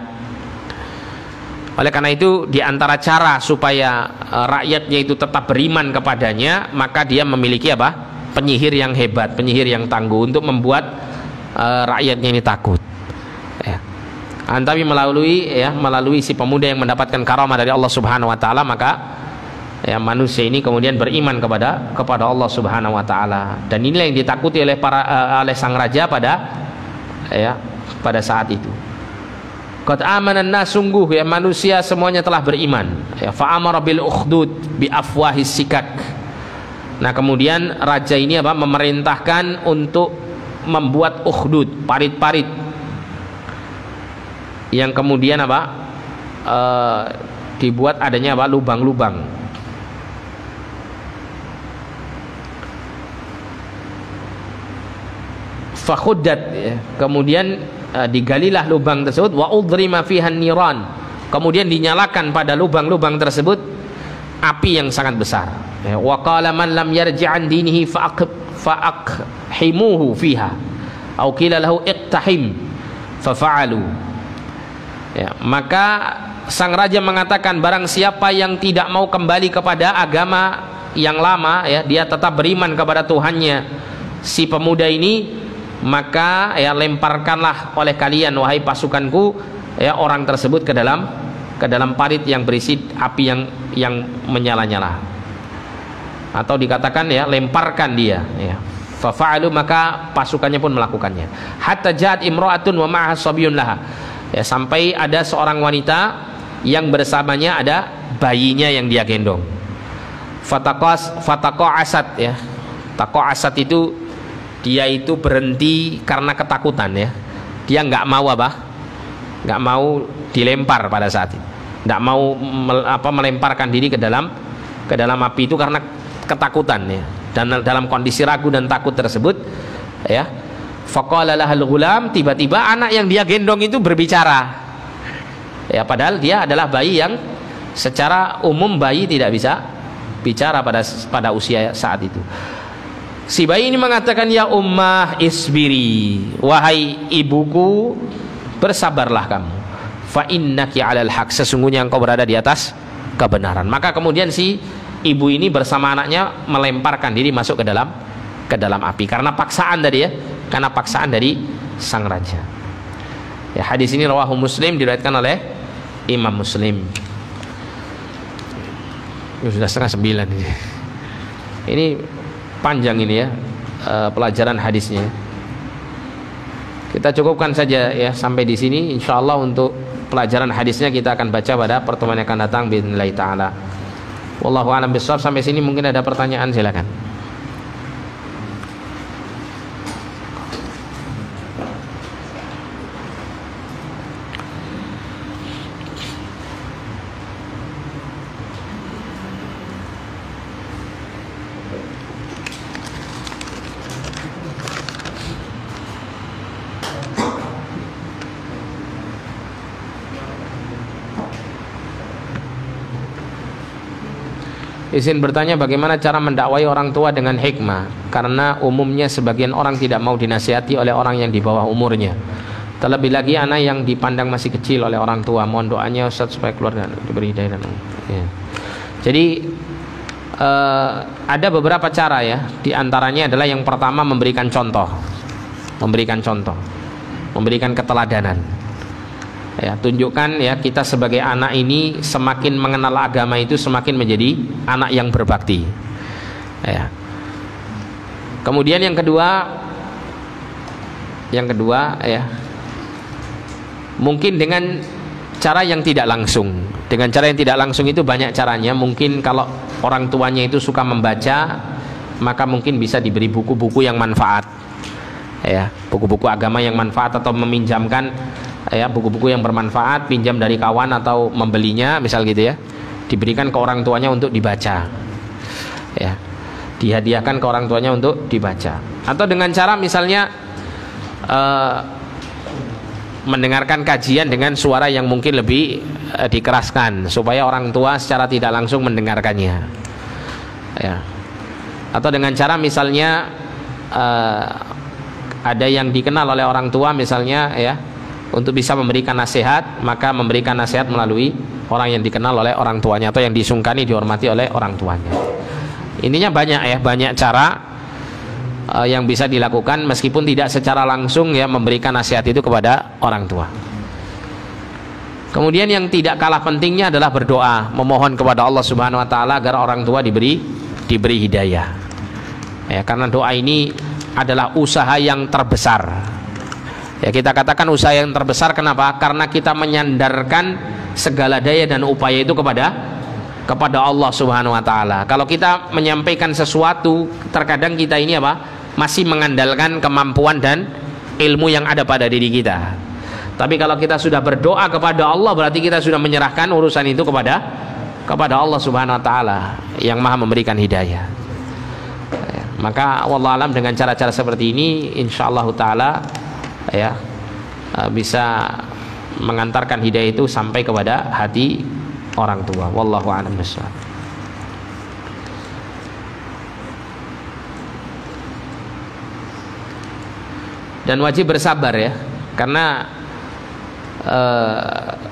Oleh karena itu, di antara cara supaya rakyatnya itu tetap beriman kepadanya, maka dia memiliki apa? Penyihir yang hebat, penyihir yang tangguh untuk membuat rakyatnya ini takut. Ya. Tapi melalui si pemuda yang mendapatkan karamah dari Allah Subhanahu Wa Taala, maka, ya, manusia ini kemudian beriman kepada Allah Subhanahu Wa Taala. Dan inilah yang ditakuti oleh sang raja pada saat itu. Qad amanan nas, sungguh, ya, manusia semuanya telah beriman. Ya, fa amara bil ukhdud bi afwahis sikak. Nah, kemudian raja ini memerintahkan untuk membuat ukhdud, parit-parit, yang kemudian dibuat adanya lubang-lubang. Fakhuddat, ya, kemudian digalilah lubang tersebut. Wa udrima fiha niran, kemudian dinyalakan pada lubang-lubang tersebut api yang sangat besar. Wa qala man lam yarji' an dinihi fa'aqhimuhu fiha, au qila lahu iqtahim fafa'alu. Ya, maka sang raja mengatakan, barang siapa yang tidak mau kembali kepada agama yang lama, ya, dia tetap beriman kepada Tuhannya si pemuda ini, maka, ya, lemparkanlah oleh kalian, wahai pasukanku, ya, orang tersebut ke dalam parit yang berisi api yang menyala-nyala, atau dikatakan, ya, lemparkan dia, ya. Fafa'alu, maka pasukannya pun melakukannya. Hatta ja'at imra'atun wa ma'aha sabiyyun laha, ya, sampai ada seorang wanita yang bersamanya ada bayinya yang dia gendong. Fataqa'asat, ya. Taqa'asat itu dia itu berhenti karena ketakutan, ya. Dia nggak mau dilempar pada saat itu, nggak mau melemparkan diri ke dalam ke dalam api itu karena ketakutan ya. Dan dalam kondisi ragu dan takut tersebut ya, faqala lahal ghulam, tiba-tiba anak yang dia gendong itu berbicara. Ya, padahal dia adalah bayi yang secara umum bayi tidak bisa bicara pada usia saat itu. Si bayi ini mengatakan, ya ummah isbiri, wahai ibuku bersabarlah kamu, fa innaki 'alal haq, sesungguhnya engkau berada di atas kebenaran. Maka kemudian si ibu ini bersama anaknya melemparkan diri masuk ke dalam api karena paksaan tadi ya, karena paksaan dari sang raja. Ya, hadis ini rawahu Muslim, diriwayatkan oleh Imam Muslim. Sudah 8:30 ini. Ini panjang ini ya, pelajaran hadisnya. Kita cukupkan saja ya sampai di sini. Insyaallah untuk pelajaran hadisnya kita akan baca pada pertemuan yang akan datang biidznillah taala. Wallahu a'lam bishawab. Sampai sini mungkin ada pertanyaan, silakan. Izin bertanya, bagaimana cara mendakwai orang tua dengan hikmah? Karena umumnya sebagian orang tidak mau dinasihati oleh orang yang di bawah umurnya. Terlebih lagi anak yang dipandang masih kecil oleh orang tua. Mohon doanya Ustaz supaya keluarga diberi hidayah. Ya. Jadi ada beberapa cara ya. Di antaranya adalah yang pertama memberikan contoh, memberikan keteladanan. Ya, tunjukkan ya, kita sebagai anak ini semakin mengenal agama itu semakin menjadi anak yang berbakti. Ya. Kemudian yang kedua ya, mungkin dengan cara yang tidak langsung. Dengan cara yang tidak langsung itu banyak caranya. Mungkin kalau orang tuanya itu suka membaca, maka mungkin bisa diberi buku-buku yang manfaat. Ya, buku-buku agama yang manfaat, atau meminjamkan ya buku-buku yang bermanfaat, pinjam dari kawan atau membelinya misal gitu ya, diberikan ke orang tuanya untuk dibaca ya, dihadiahkan ke orang tuanya untuk dibaca. Atau dengan cara misalnya mendengarkan kajian dengan suara yang mungkin lebih dikeraskan supaya orang tua secara tidak langsung mendengarkannya ya. Atau dengan cara misalnya ada yang dikenal oleh orang tua misalnya ya, untuk bisa memberikan nasihat, maka memberikan nasihat melalui orang yang dikenal oleh orang tuanya atau yang disungkani, dihormati oleh orang tuanya. Intinya banyak ya, banyak cara yang bisa dilakukan meskipun tidak secara langsung ya, memberikan nasihat itu kepada orang tua. Kemudian yang tidak kalah pentingnya adalah berdoa, memohon kepada Allah Subhanahu wa taala agar orang tua diberi hidayah. Ya, karena doa ini adalah usaha yang terbesar. Ya, kita katakan usaha yang terbesar, kenapa? Karena kita menyandarkan segala daya dan upaya itu kepada Allah Subhanahu wa taala. Kalau kita menyampaikan sesuatu, terkadang kita ini apa? Masih mengandalkan kemampuan dan ilmu yang ada pada diri kita. Tapi kalau kita sudah berdoa kepada Allah, berarti kita sudah menyerahkan urusan itu kepada Allah Subhanahu wa taala yang Maha memberikan hidayah. Maka wallahu alam, dengan cara-cara seperti ini insyaallah taala ya bisa mengantarkan hidayah itu sampai kepada hati orang tua. Wallahu a'lam bishawab. Dan wajib bersabar ya, karena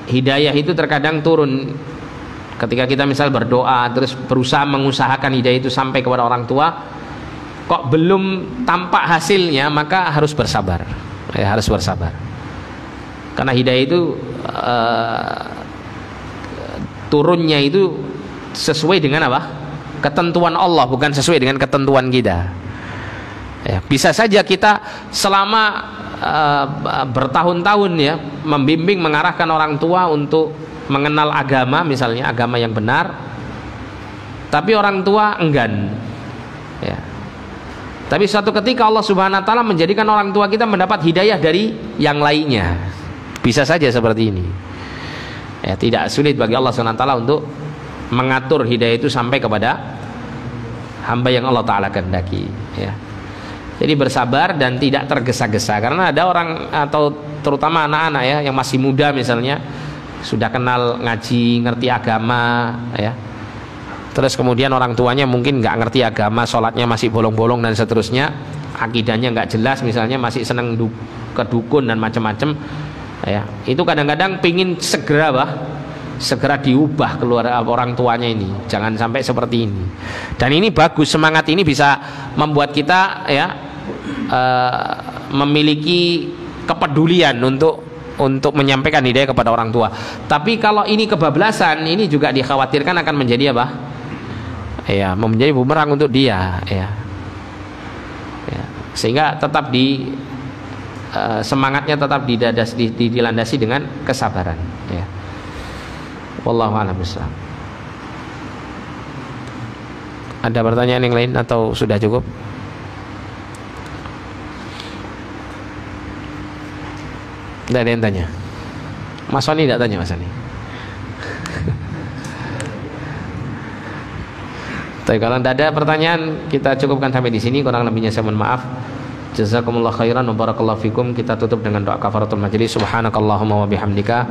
hidayah itu terkadang turun ketika kita misal berdoa terus berusaha mengusahakan hidayah itu sampai kepada orang tua, kok belum tampak hasilnya, maka harus bersabar. Ya, harus bersabar. Karena hidayah itu turunnya itu sesuai dengan apa? Ketentuan Allah, bukan sesuai dengan ketentuan kita. Ya, bisa saja kita selama bertahun-tahun ya membimbing, mengarahkan orang tua untuk mengenal agama, misalnya agama yang benar, tapi orang tua enggan. Ya. Tapi suatu ketika Allah Subhanahu wa taala menjadikan orang tua kita mendapat hidayah dari yang lainnya. Bisa saja seperti ini. Ya, tidak sulit bagi Allah Subhanahu wa taala untuk mengatur hidayah itu sampai kepada hamba yang Allah Ta'ala kehendaki, ya. Jadi bersabar dan tidak tergesa-gesa, karena ada orang atau terutama anak-anak ya yang masih muda misalnya, sudah kenal ngaji, ngerti agama, ya. Terus kemudian orang tuanya mungkin nggak ngerti agama, sholatnya masih bolong-bolong dan seterusnya, akidahnya nggak jelas misalnya, masih seneng ke dukun dan macam-macam, ya. Itu kadang-kadang pingin segera diubah keluar orang tuanya ini, jangan sampai seperti ini. Dan ini bagus, semangat ini bisa membuat kita ya memiliki kepedulian untuk menyampaikan hidayah kepada orang tua. Tapi kalau ini kebablasan, ini juga dikhawatirkan akan menjadi apa? Ya, menjadi bumerang untuk dia, ya. Ya. Sehingga tetap semangatnya tetap dilandasi dengan kesabaran, ya. Wallahu a'lam bishawab. Ada pertanyaan yang lain atau sudah cukup? Tidak ada yang tanya. Mas Soni tidak tanya, Mas Soni. Tapi kalau tidak ada pertanyaan, kita cukupkan sampai di sini. Kurang lebihnya saya mohon maaf. Jazakumullah khairan wa barakallahu fikum. Kita tutup dengan doa kafaratul majelis. Subhanakallahumma wa bihamdika